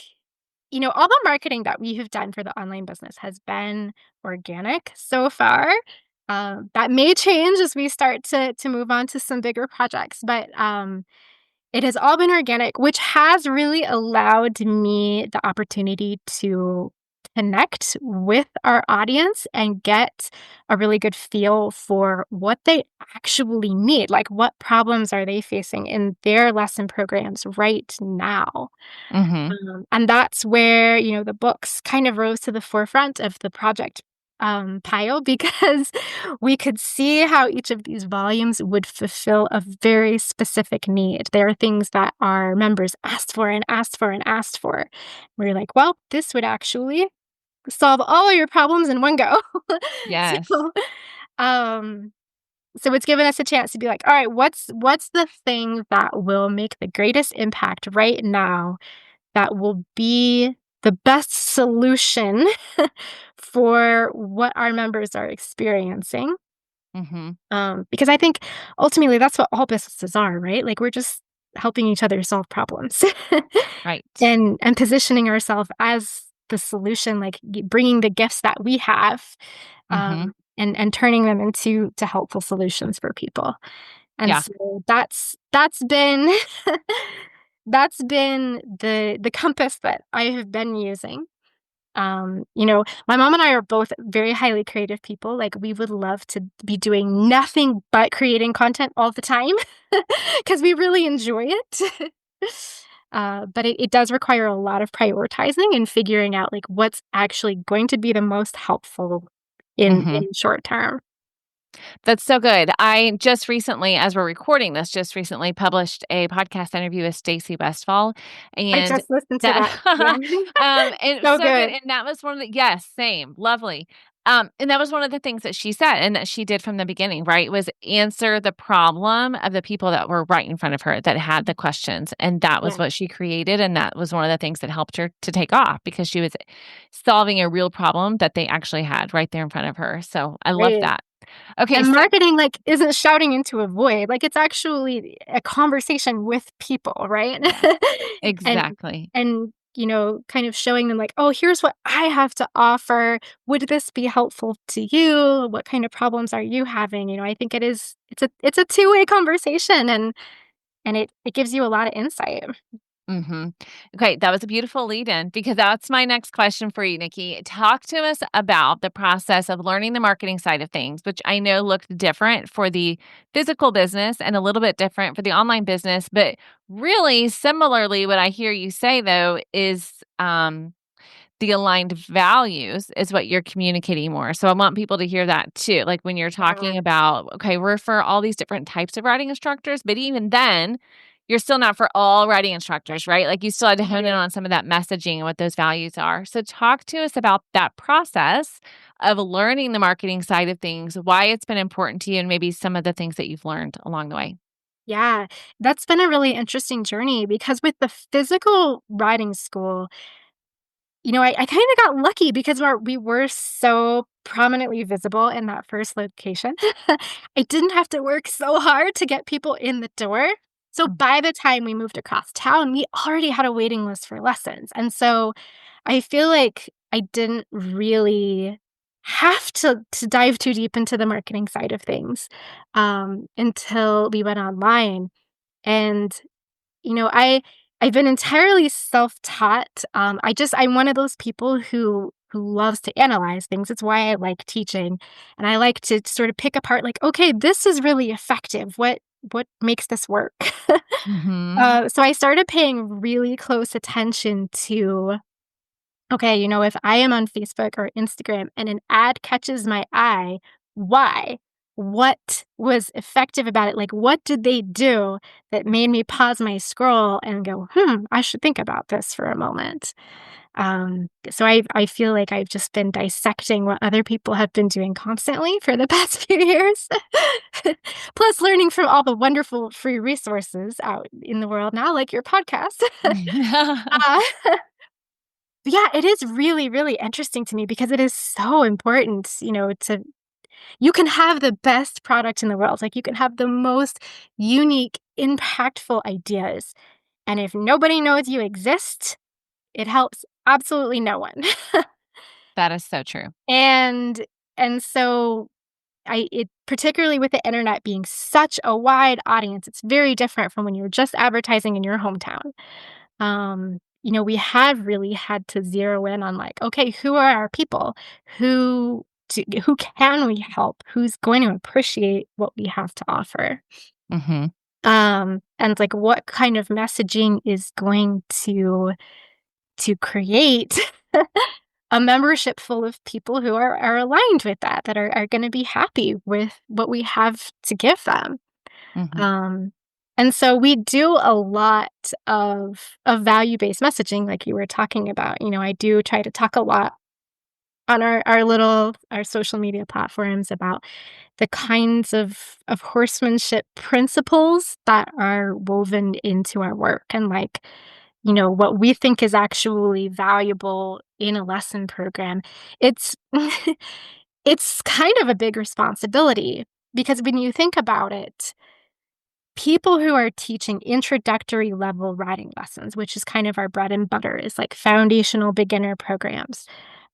all the marketing that we have done for the online business has been organic so far. That may change as we start to move on to some bigger projects, but it has all been organic, which has really allowed me the opportunity to connect with our audience and get a really good feel for what they actually need. Like, what problems are they facing in their lesson programs right now? Mhm. And that's where, the books kind of rose to the forefront of the project pile because we could see how each of these volumes would fulfill a very specific need. There are things that our members asked for and asked for and asked for. We're like, well, this would actually solve all your problems in one go. Yes. so, um, so it's given us a chance to be like, all right, what's the thing that will make the greatest impact right now that will be the best solution for what our members are experiencing. Mhm. Because I think ultimately that's what all businesses are, right? Like we're just helping each other solve problems Right. and positioning ourselves as the solution, like bringing the gifts that we have, Mhm. and turning them into to helpful solutions for people. And Yeah. so that's been that's been the compass that I have been using. My mom and I are both very highly creative people. Like we would love to be doing nothing but creating content all the time because we really enjoy it. But it does require a lot of prioritizing and figuring out like what's actually going to be the most helpful Mhm. in short term. That's so good. I just recently, as we're recording this, just recently published a podcast interview with Stacey Westfall, I and just listened to that that. Yeah. and it was So so good. good. And that was one of the yes, same, lovely. And that was one of the things that she said and that she did from the beginning, right? Was answer the problem of the people that were right in front of her that had the questions. And that was Yeah, what she created. And that was one of the things that helped her to take off because she was solving a real problem that they actually had right there in front of her. So I love right. that. Okay. And So, marketing, like, isn't shouting into a void, like, it's actually a conversation with people, right? yeah, And exactly. kind of showing them like, "Oh, here's what I have to offer. Would this be helpful to you? What kind of problems are you having?" I think it's a two-way conversation, and it gives you a lot of insight. Mhm. Okay, that was a beautiful lead in because that's my next question for you, Nikki. Talk to us about the process of learning the marketing side of things, which I know looked different for the physical business and a little bit different for the online business. But really, similarly, what I hear you say though is the aligned values is what you're communicating more. So I want people to hear that too. Like when you're Yeah. talking about, okay, we're for all these different types of writing instructors, but even then, you're still not for all writing instructors, right? Like you still had to hone in Right. on some of that messaging and what those values are. So talk to us about that process of learning the marketing side of things, why it's been important to you, and maybe some of the things that you've learned along the way. Yeah, that's been a really interesting journey because with the physical writing school, I kind of got lucky because we were so prominently visible in that first location. I didn't have to work so hard to get people in the door. So by the time we moved across town, we already had a waiting list for lessons. And so I feel like I didn't really have to dive too deep into the marketing side of things until we went online. And I've been entirely self-taught. I'm one of those people who loves to analyze things. It's why I like teaching, and I like to sort of pick apart like, "Okay, this is really effective. What makes this work?" Mhm. So I started paying really close attention to, okay, if I am on Facebook or Instagram and an ad catches my eye, why? What was effective about it? Like, what did they do that made me pause my scroll and go, I should think about this for a moment? So I feel like I've just been dissecting what other people have been doing constantly for the past few years. Plus, learning from all the wonderful free resources out in the world now, like your podcast. uh, yeah, it is really, really interesting to me because it is so important, to you can have the best product in the world. Like you can have the most unique, impactful ideas. And if nobody knows you exist, it helps absolutely no one. That is so true. and and so it particularly with the internet being such a wide audience, it's very different from when you're just advertising in your hometown. We have really had to zero in on like, okay, who are our people? Who can we help? Who's going to appreciate what we have to offer? Mhm. And like what kind of messaging is going to create a membership full of people who are aligned with that are going to be happy with what we have to give them. Mhm. Um, and so we do a lot of value-based messaging like you were talking about. I do try to talk a lot on our social media platforms about the kinds of horsemanship principles that are woven into our work and like, what we think is actually valuable in a lesson program. It's it's kind of a big responsibility because when you think about it, people who are teaching introductory level writing lessons, which is kind of our bread and butter, is like foundational beginner programs.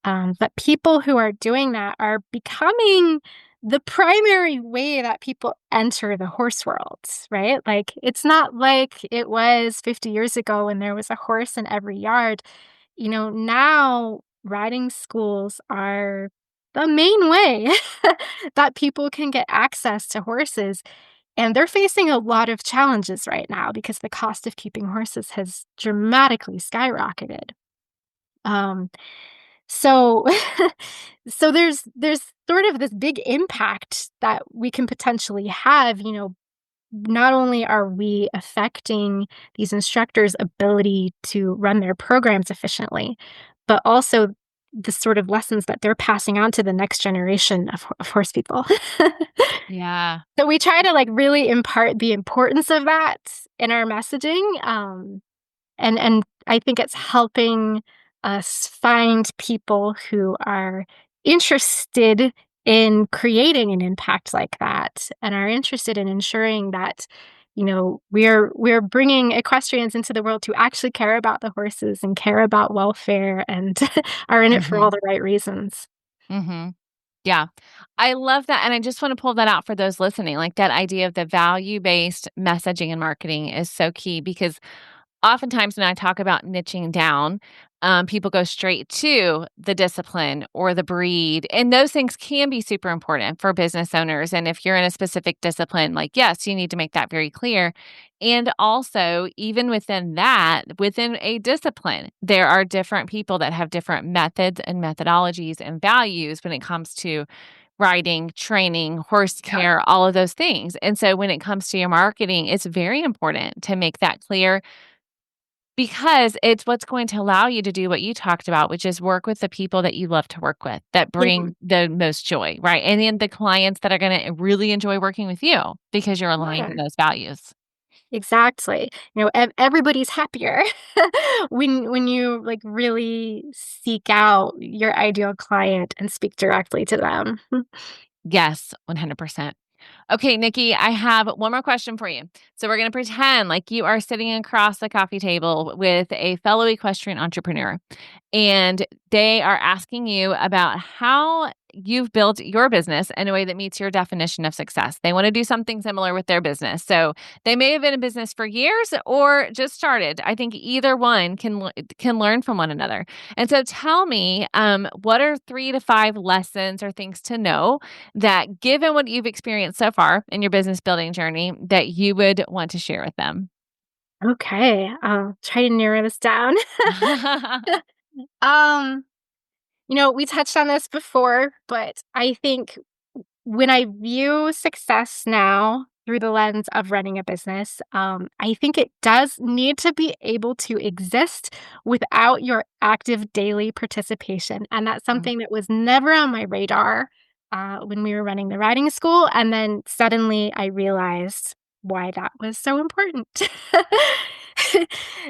But people who are doing that are becoming the primary way that people enter the horse world, right? Like, it's not like it was 50 years ago when there was a horse in every yard. Now riding schools are the main way that people can get access to horses, and they're facing a lot of challenges right now because the cost of keeping horses has dramatically skyrocketed. Um, so so there's sort of this big impact that we can potentially have, not only are we affecting these instructors' ability to run their programs efficiently, but also the sort of lessons that they're passing on to the next generation of horse people. Yeah. So we try to like really impart the importance of that in our messaging. And I think it's helping us find people who are interested in creating an impact like that and are interested in ensuring that we're bringing equestrians into the world who actually care about the horses and care about welfare and are in it for all Mhm. the right reasons. Mhm. Yeah. I love that, and I just wanna pull that out for those listening, like, that idea of the value-based messaging and marketing is so key because oftentimes when I talk about niching down, people go straight to the discipline or the breed, and those things can be super important for business owners. And if you're in a specific discipline, like, yes, you need to make that very clear. And also, even within that, within a discipline, there are different people that have different methods and methodologies and values when it comes to riding, training, horse Yeah. care, all of those things. And so when it comes to your marketing, it's very important to make that clear because it's what's going to allow you to do what you talked about, which is work with the people that you love to work with, that Yeah, bring the most joy, right? And then the clients that are gonna really enjoy working with you because you're aligned in yeah. those values. Exactly. Everybody's happier when you like really seek out your ideal client and speak directly to them. Yes, 100%. Okay, Nikki, I have one more question for you. So we're going to pretend like you are sitting across the coffee table with a fellow equestrian entrepreneur, and they are asking you about how you've built your business in a way that meets your definition of success. They want to do something similar with their business. So they may have been in business for years or just started. I think either one can learn from one another. And so tell me, what are 3 to 5 lessons or things to know that given what you've experienced so far in your business building journey that you would want to share with them? Okay, I'll try to narrow this down. um, we touched on this before, but I think when I view success now through the lens of running a business, I think it does need to be able to exist without your active daily participation. And that's Mm, something that was never on my radar when we were running the riding school. And then suddenly I realized why that was so important. So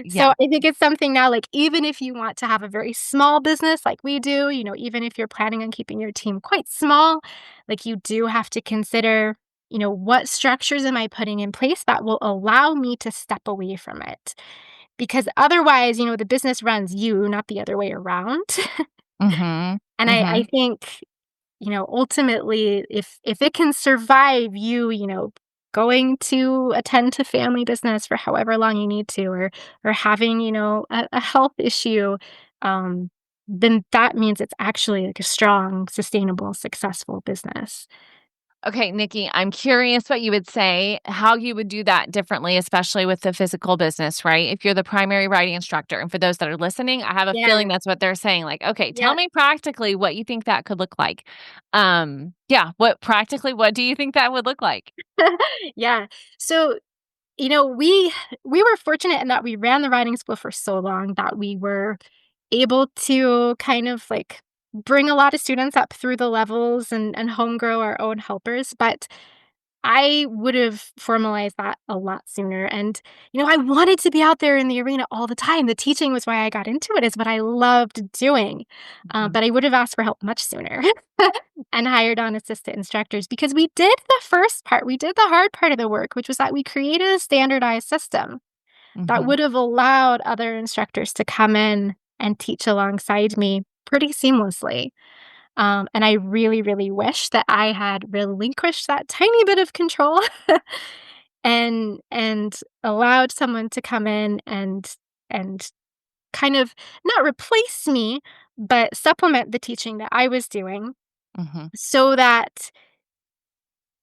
yeah. I think it's something now, like, even if you want to have a very small business like we do, even if you're planning on keeping your team quite small, like, you do have to consider, what structures am I putting in place that will allow me to step away from it? Because otherwise, the business runs you, not the other way around. Mhm. And I Mhm. think, ultimately, if it can survive you, going to attend to family business for however long you need to, or having, a health issue, um, then that means it's actually like a strong, sustainable, successful business. Okay, Nikki, I'm curious what you would say, how you would do that differently, especially with the physical business, right? If you're the primary riding instructor, and for those that are listening, I have a Yeah. feeling that's what they're saying. Like, okay, tell Yeah. me practically what you think that could look like. Yeah, what do you think that would look like? Yeah. So, we were fortunate in that we ran the riding school for so long that we were able to kind of like bring a lot of students up through the levels and home grow our own helpers. But I would have formalized that a lot sooner. And, I wanted to be out there in the arena all the time. The teaching was why I got into it, is what I loved doing. Mhm. But I would have asked for help much sooner and hired on assistant instructors because we did the first part. We did the hard part of the work, which was that we created a standardized system that Mhm. would have allowed other instructors to come in and teach alongside me pretty seamlessly. And I really, really wish that I had relinquished that tiny bit of control and allowed someone to come in and kind of not replace me, but supplement the teaching that I was doing Mhm. so that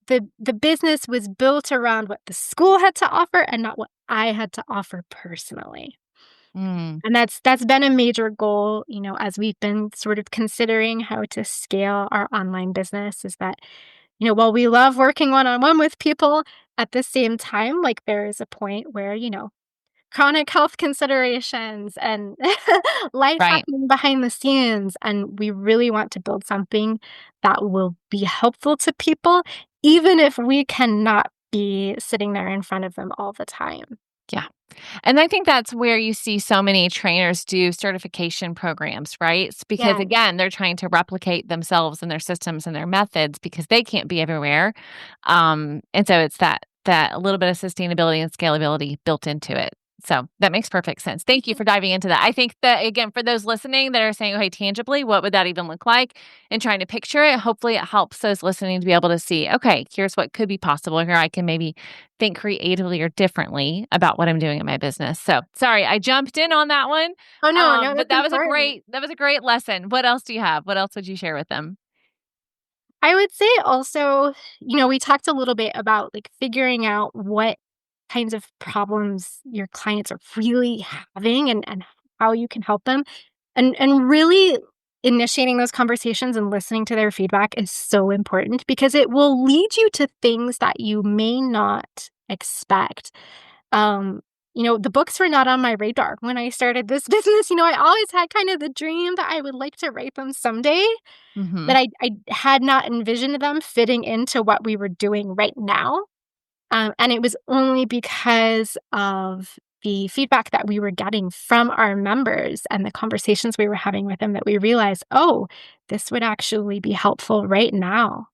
the business was built around what the school had to offer and not what I had to offer personally. Mm. And that's been a major goal, as we've been sort of considering how to scale our online business, is that, while we love working one-on-one with people, at the same time, like, there is a point where, chronic health considerations and life Right. happening behind the scenes, and we really want to build something that will be helpful to people, even if we cannot be sitting there in front of them all the time. Yeah. And I think that's where you see so many trainers do certification programs, right? It's because Yeah. again, they're trying to replicate themselves and their systems and their methods because they can't be everywhere. And so it's that a little bit of sustainability and scalability built into it. So that makes perfect sense. Thank you for diving into that. I think that again, for those listening that are saying, okay, tangibly, what would that even look like? And trying to picture it, hopefully it helps those listening to be able to see, okay, here's what could be possible. Here I can maybe think creatively or differently about what I'm doing in my business. So sorry, I jumped in on that one. Oh, no, no, But that's important. that was a great lesson. What else do you have? What else would you share with them? I would say also, we talked a little bit about, like, figuring out what kinds of problems your clients are really having and how you can help them. And really initiating those conversations and listening to their feedback is so important because it will lead you to things that you may not expect. Um, the books were not on my radar when I started this business. I always had kind of the dream that I would like to write them someday, Mhm. but I had not envisioned them fitting into what we were doing right now. And it was only because of the feedback that we were getting from our members and the conversations we were having with them that we realized, oh, this would actually be helpful right now.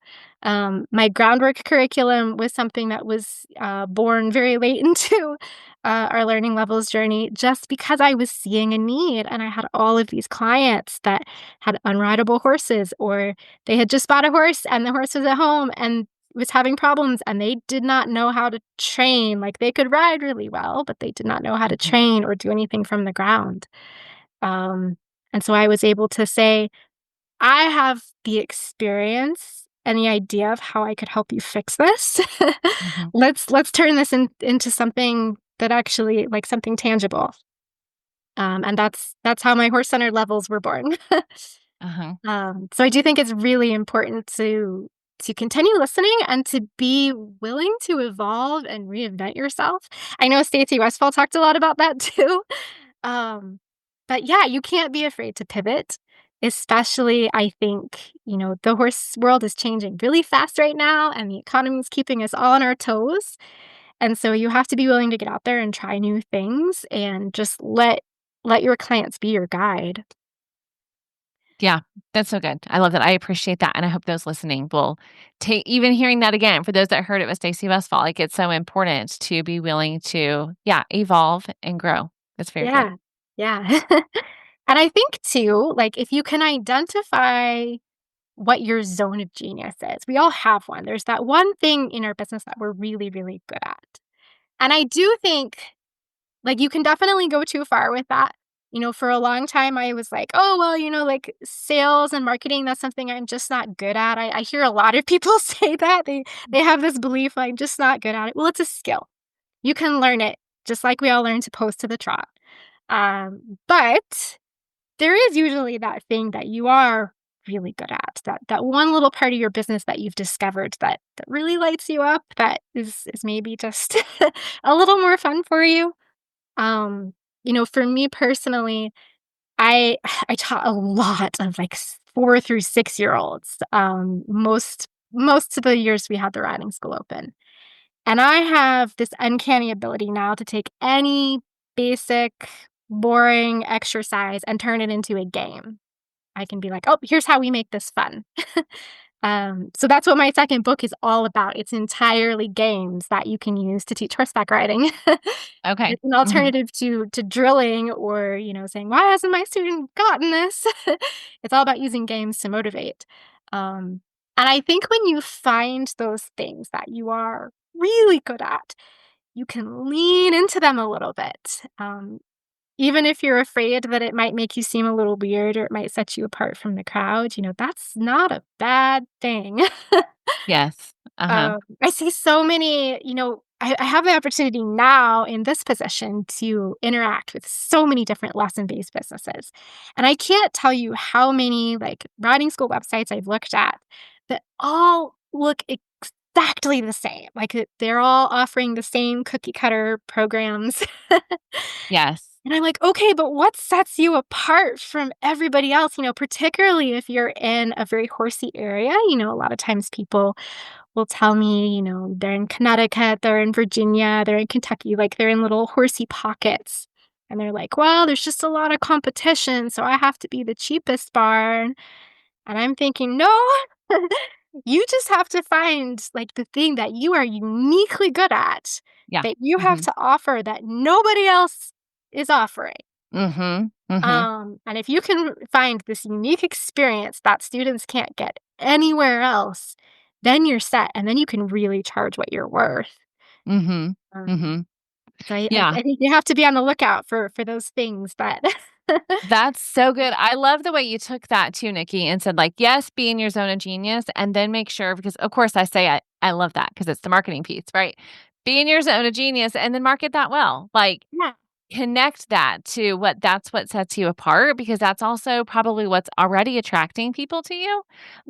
My groundwork curriculum was something that was born very late into our learning levels journey just because I was seeing a need. And I had all of these clients that had unrideable horses, or they had just bought a horse and the horse was at home and was having problems and they did not know how to train. Like, they could ride really well, but they did not know how to Mhm. train or do anything from the ground. Um, and so I was able to say, I have the experience and the idea of how I could help you fix this. Mhm. Let's turn this into something that actually, like, something tangible. And that's how my horse-centered levels were born. Uh-huh. So I do think it's really important to continue listening and to be willing to evolve and reinvent yourself. I know Stacey Westfall talked a lot about that too. Um, but yeah, you can't be afraid to pivot, especially I think, the horse world is changing really fast right now and the economy is keeping us all on our toes. And so you have to be willing to get out there and try new things and just let your clients be your guide. Yeah, that's so good. I love that. I appreciate that, and I hope those listening will take even hearing that again, for those that heard it with Stacey Westfall, like, it's so important to be willing to, yeah, evolve and grow. That's very good. Yeah. Yeah. And I think too, like, if you can identify what your zone of genius is, we all have one. There's that one thing in our business that we're really, really good at. And I do think, like, you can definitely go too far with that. For a long time, I was like, oh, well, like, sales and marketing, that's something I'm just not good at. I hear a lot of people say that. They have this belief, I'm just not good at it. Well, it's a skill. You can learn it, just like we all learn to post to the trot. But there is usually that thing that you are really good at, that one little part of your business that you've discovered that really lights you up, that is maybe just a little more fun for you. Um, for me personally, I I taught a lot of, like, 4 through 6-year-olds, most of the years we had the riding school open. And I have this uncanny ability now to take any basic, boring exercise and turn it into a game. I can be like, "Oh, here's how we make this fun." So that's what my second book is all about. It's entirely games that you can use to teach horseback riding. Okay. It's an Mhm. alternative to drilling or, saying, "Why hasn't my student gotten this?" It's all about using games to motivate. Um, and I think when you find those things that you are really good at, you can lean into them a little bit. Even if you're afraid that it might make you seem a little weird or it might set you apart from the crowd, that's not a bad thing. Yes. Uh-huh. I see so many, I have the opportunity now in this position to interact with so many different lesson-based businesses. And I can't tell you how many, like, riding school websites I've looked at that all look exactly the same. Like, they're all offering the same cookie cutter programs. Yes. And I'm like, "Okay, but what sets you apart from everybody else?" Particularly if you're in a very horsey area. A lot of times people will tell me, they're in Connecticut, they're in Virginia, they're in Kentucky, like, they're in little horsey pockets. And they're like, "Well, there's just a lot of competition, so I have to be the cheapest barn." And I'm thinking, "No, you just have to find, like, the thing that you are uniquely good at, Yeah. that you have Mhm. to offer that nobody else is offering." Mhm. Mhm. And if you can find this unique experience that students can't get anywhere else, then you're set, and then you can really charge what you're worth. Mhm. Um, Mhm. so I I Yeah. I think you have to be on the lookout for those things that That's so good. I love the way you took that too, Nikki, and said, like, yes, be in your zone of genius, and then make sure, because of course I say I love that because it's the marketing piece, right? Be in your zone of genius and then market that well. Like, Yeah, connect that to that's what sets you apart, because that's also probably what's already attracting people to you.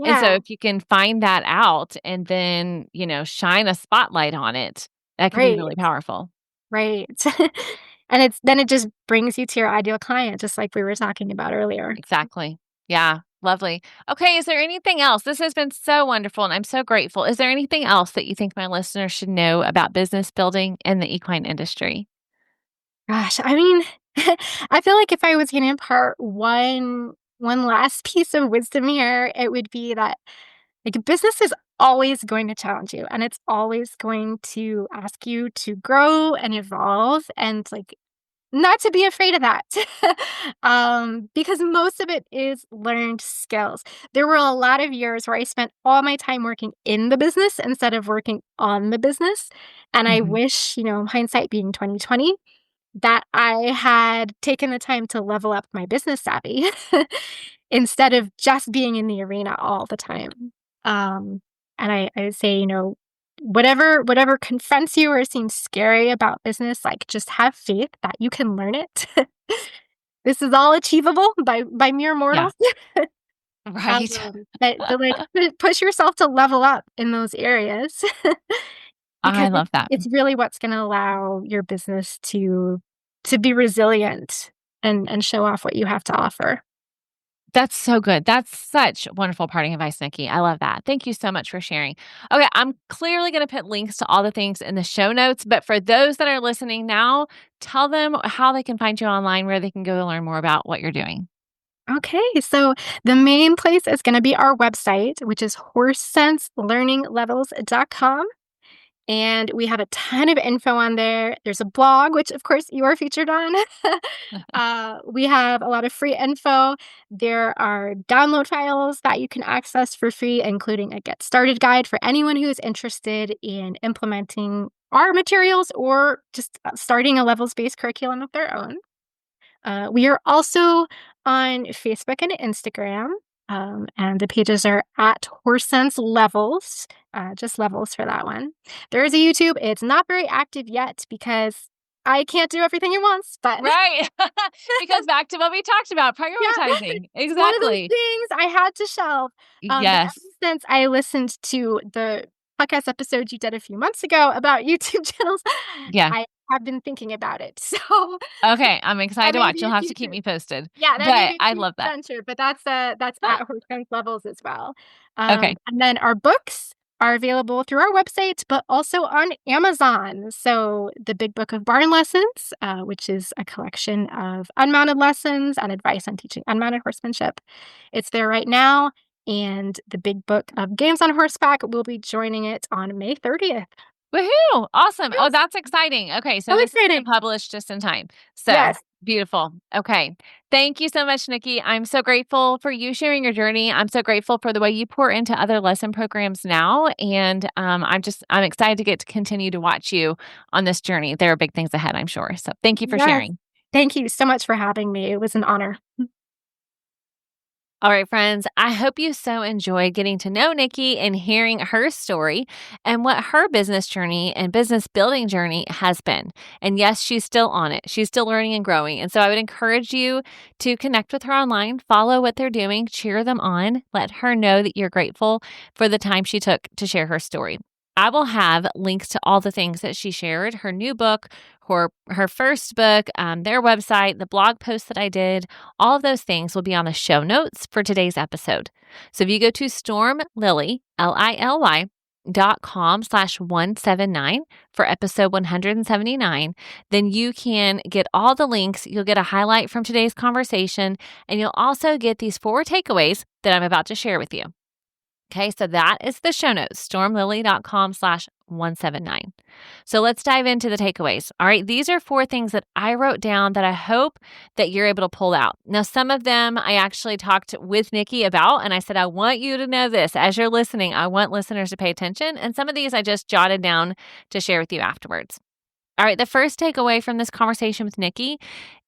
And so yeah, if you can find that out and then, shine a spotlight on it, that could be right, really powerful. right. And it just brings you to your ideal client, just like we were talking about earlier. Exactly. Yeah. Lovely. Okay. Is there anything else? This has been so wonderful and I'm so grateful. Is there anything else that you think my listeners should know about business building in the equine industry? Gosh, I mean, I feel like if I was gonna impart one last piece of wisdom here, it would be that, like, business is always going to challenge you, and it's always going to ask you to grow and evolve and, like, not to be afraid of that. Because most of it is learned skills. There were a lot of years where I spent all my time working in the business instead of working on the business, and I Mhm. wish, hindsight being 2020, that I had taken the time to level up my business savvy instead of just being in the arena all the time. Um, and I would say, whatever confronts you or seems scary about business, like, just have faith that you can learn it. This is all achievable by mere Yeah. mortals. Right. But like, push yourself to level up in those areas because I love that. it's really what's gonna allow your business to be resilient and show off what you have to offer. That's so good. That's such wonderful parting advice, Nikki. I love that. Thank you so much for sharing. Okay, I'm clearly going to put links to all the things in the show notes, but for those that are listening now, tell them how they can find you online, where they can go to learn more about what you're doing. Okay, so the main place is gonna be our website, which is horsesenselearninglevels.com. And we have a ton of info on there. There's a blog, which of course you are featured on. We have a lot of free info. There are download files that you can access for free, including a get started guide for anyone who is interested in implementing our materials or just starting a levels based curriculum of their own. We are also on Facebook and Instagram, and the pages are at Horse Sense Levels, just levels for that one. There is a YouTube. It's not very active yet because I can't do everything at once, but Right. Because back to what we talked about, yeah, prioritizing. it's one of those Exactly. things I had to shelve. But ever Yes. since I listened to the podcast episode you did a few months ago about YouTube channels, Yeah. I have been thinking about it. So Okay. I'm excited that to may watch. be You'll a have to keep future. me posted. Yeah, that may But be a I future love that. venture, but that's at Hortense Levels as well. Okay. And then our books are available through our website, but also on Amazon. So the Big Book of Barn Lessons, which is a collection of unmounted lessons and advice on teaching unmounted horsemanship. It's there right now. And the Big Book of Games on Horseback will be joining it on May 30th. Woohoo! Awesome. Oh, Yes, that's exciting. Okay, so so this is gonna exciting. publish just in time. So, Yes. beautiful. Okay. Thank you so much, Nikki. I'm so grateful for you sharing your journey. I'm so grateful for the way you pour into other lesson programs now, and, I'm excited to get to continue to watch you on this journey. There are big things ahead, I'm sure. So, thank you for Yes. sharing. Thank you so much for having me. It was an honor. All right, friends, I hope you so enjoyed getting to know Nikki and hearing her story and what her business journey and business building journey has been. And yes, she's still on it. She's still learning and growing. And so I would encourage you to connect with her online, follow what they're doing, cheer them on, let her know that you're grateful for the time she took to share her story. I will have links to all the things that she shared, her new book, her first book, their website, the blog post that I did. All of those things will be on the show notes for today's episode. So if you go to stormlily, LILY.com/179 for episode 179, then you can get all the links. You'll get a highlight from today's conversation, and you'll also get these 4 takeaways that I'm about to share with you. Okay, so that is the show notes, stormlily.com/179. So let's dive into the takeaways. All right, these are 4 things that I wrote down that I hope that you're able to pull out. Now, some of them I actually talked with Nikki about, and I said, I want you to know this. As you're listening, I want listeners to pay attention. And some of these I just jotted down to share with you afterwards. All right, the first takeaway from this conversation with Nikki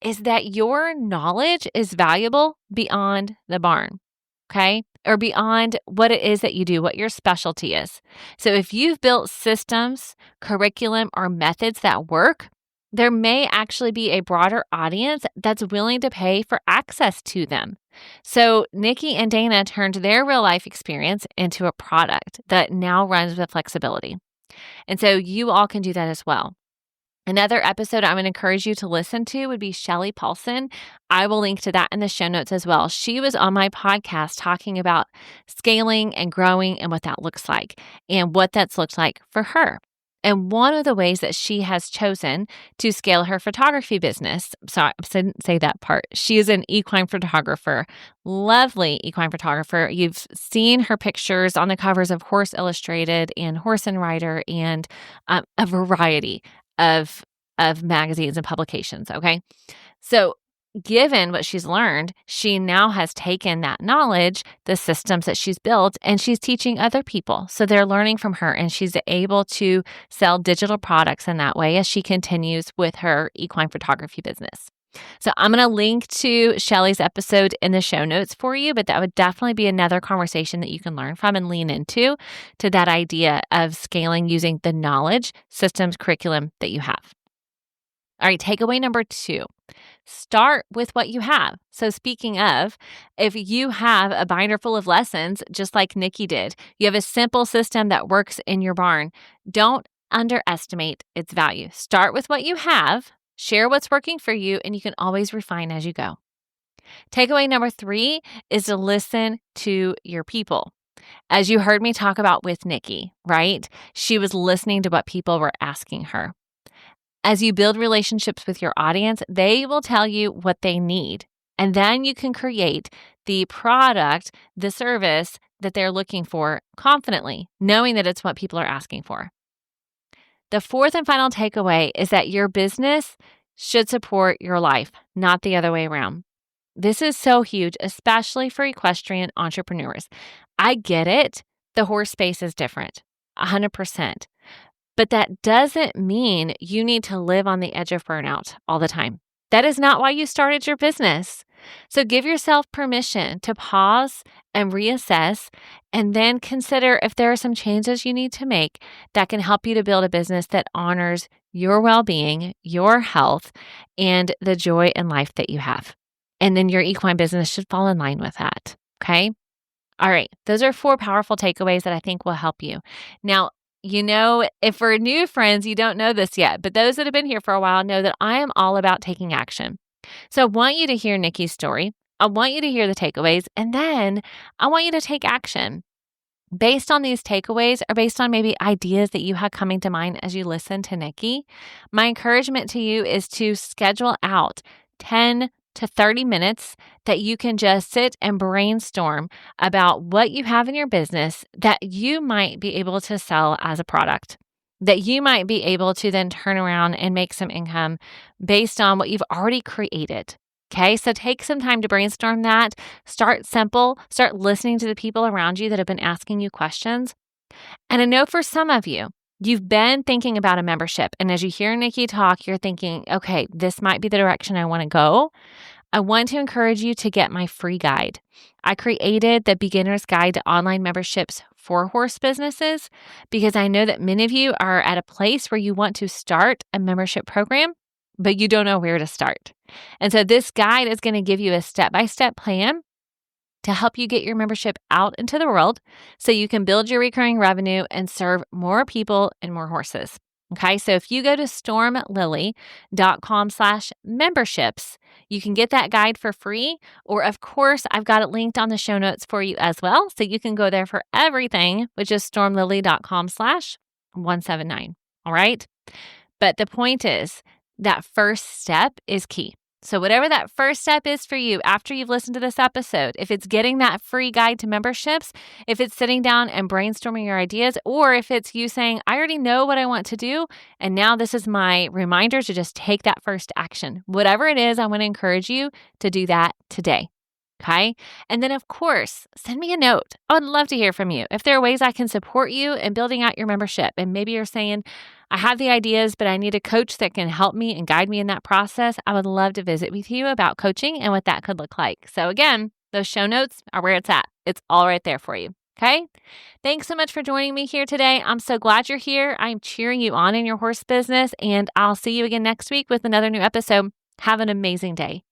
is that your knowledge is valuable beyond the barn. Okay, or beyond what it is that you do, what your specialty is. So if you've built systems, curriculum, or methods that work, there may actually be a broader audience that's willing to pay for access to them. So Nikki and Dana turned their real life experience into a product that now runs with flexibility. And so you all can do that as well. Another episode I'm going to encourage you to listen to would be Shelly Paulson. I will link to that in the show notes as well. She was on my podcast talking about scaling and growing and what that looks like and what that's looked like for her. And one of the ways that she has chosen to scale her photography business, sorry, I didn't say that part. She is an equine photographer, lovely equine photographer. You've seen her pictures on the covers of Horse Illustrated and Horse and Rider and a variety of magazines and publications, okay? So given what she's learned, she now has taken that knowledge, the systems that she's built, and she's teaching other people. So they're learning from her, and she's able to sell digital products in that way as she continues with her equine photography business. So I'm going to link to Shelly's episode in the show notes for you, but that would definitely be another conversation that you can learn from and lean into to that idea of scaling using the knowledge, systems, curriculum that you have. All right, takeaway number 2, start with what you have. So speaking of, if you have a binder full of lessons, just like Nikki did, you have a simple system that works in your barn, don't underestimate its value. Start with what you have. Share what's working for you, and you can always refine as you go. Takeaway number 3 is to listen to your people. As you heard me talk about with Nikki, right? She was listening to what people were asking her. As you build relationships with your audience, they will tell you what they need. And then you can create the product, the service that they're looking for confidently, knowing that it's what people are asking for. The 4th and final takeaway is that your business should support your life, not the other way around. This is so huge, especially for equestrian entrepreneurs. I get it. The horse space is different, 100%. But that doesn't mean you need to live on the edge of burnout all the time. That is not why you started your business. So give yourself permission to pause and reassess, and then consider if there are some changes you need to make that can help you to build a business that honors your well-being, your health, and the joy in life that you have. And then your equine business should fall in line with that. Okay? All right. Those are 4 powerful takeaways that I think will help you. Now, if we're new friends, you don't know this yet, but those that have been here for a while know that I am all about taking action. So I want you to hear Nikki's story. I want you to hear the takeaways, and then I want you to take action based on these takeaways or based on maybe ideas that you had coming to mind as you listen to Nikki. My encouragement to you is to schedule out 10 to 30 minutes that you can just sit and brainstorm about what you have in your business that you might be able to sell as a product, that you might be able to then turn around and make some income based on what you've already created. Okay, so take some time to brainstorm that. Start simple. Start listening to the people around you that have been asking you questions. And I know for some of you, you've been thinking about a membership. And as you hear Nikki talk, you're thinking, okay, this might be the direction I want to go. I want to encourage you to get my free guide. I created the Beginner's Guide to Online Memberships for Horse Businesses because I know that many of you are at a place where you want to start a membership program, but you don't know where to start. And so this guide is going to give you a step-by-step plan to help you get your membership out into the world so you can build your recurring revenue and serve more people and more horses. Okay, so if you go to stormlily.com/memberships, you can get that guide for free. Or, of course, I've got it linked on the show notes for you as well. So you can go there for everything, which is stormlily.com/179. All right. But the point is that first step is key. So whatever that first step is for you after you've listened to this episode, if it's getting that free guide to memberships, if it's sitting down and brainstorming your ideas, or if it's you saying, I already know what I want to do, and now this is my reminder to just take that first action. Whatever it is, I want to encourage you to do that today. Okay. And then, of course, send me a note. I would love to hear from you. If there are ways I can support you in building out your membership, and maybe you're saying, I have the ideas, but I need a coach that can help me and guide me in that process, I would love to visit with you about coaching and what that could look like. So again, those show notes are where it's at. It's all right there for you. Okay. Thanks so much for joining me here today. I'm so glad you're here. I'm cheering you on in your horse business, and I'll see you again next week with another new episode. Have an amazing day.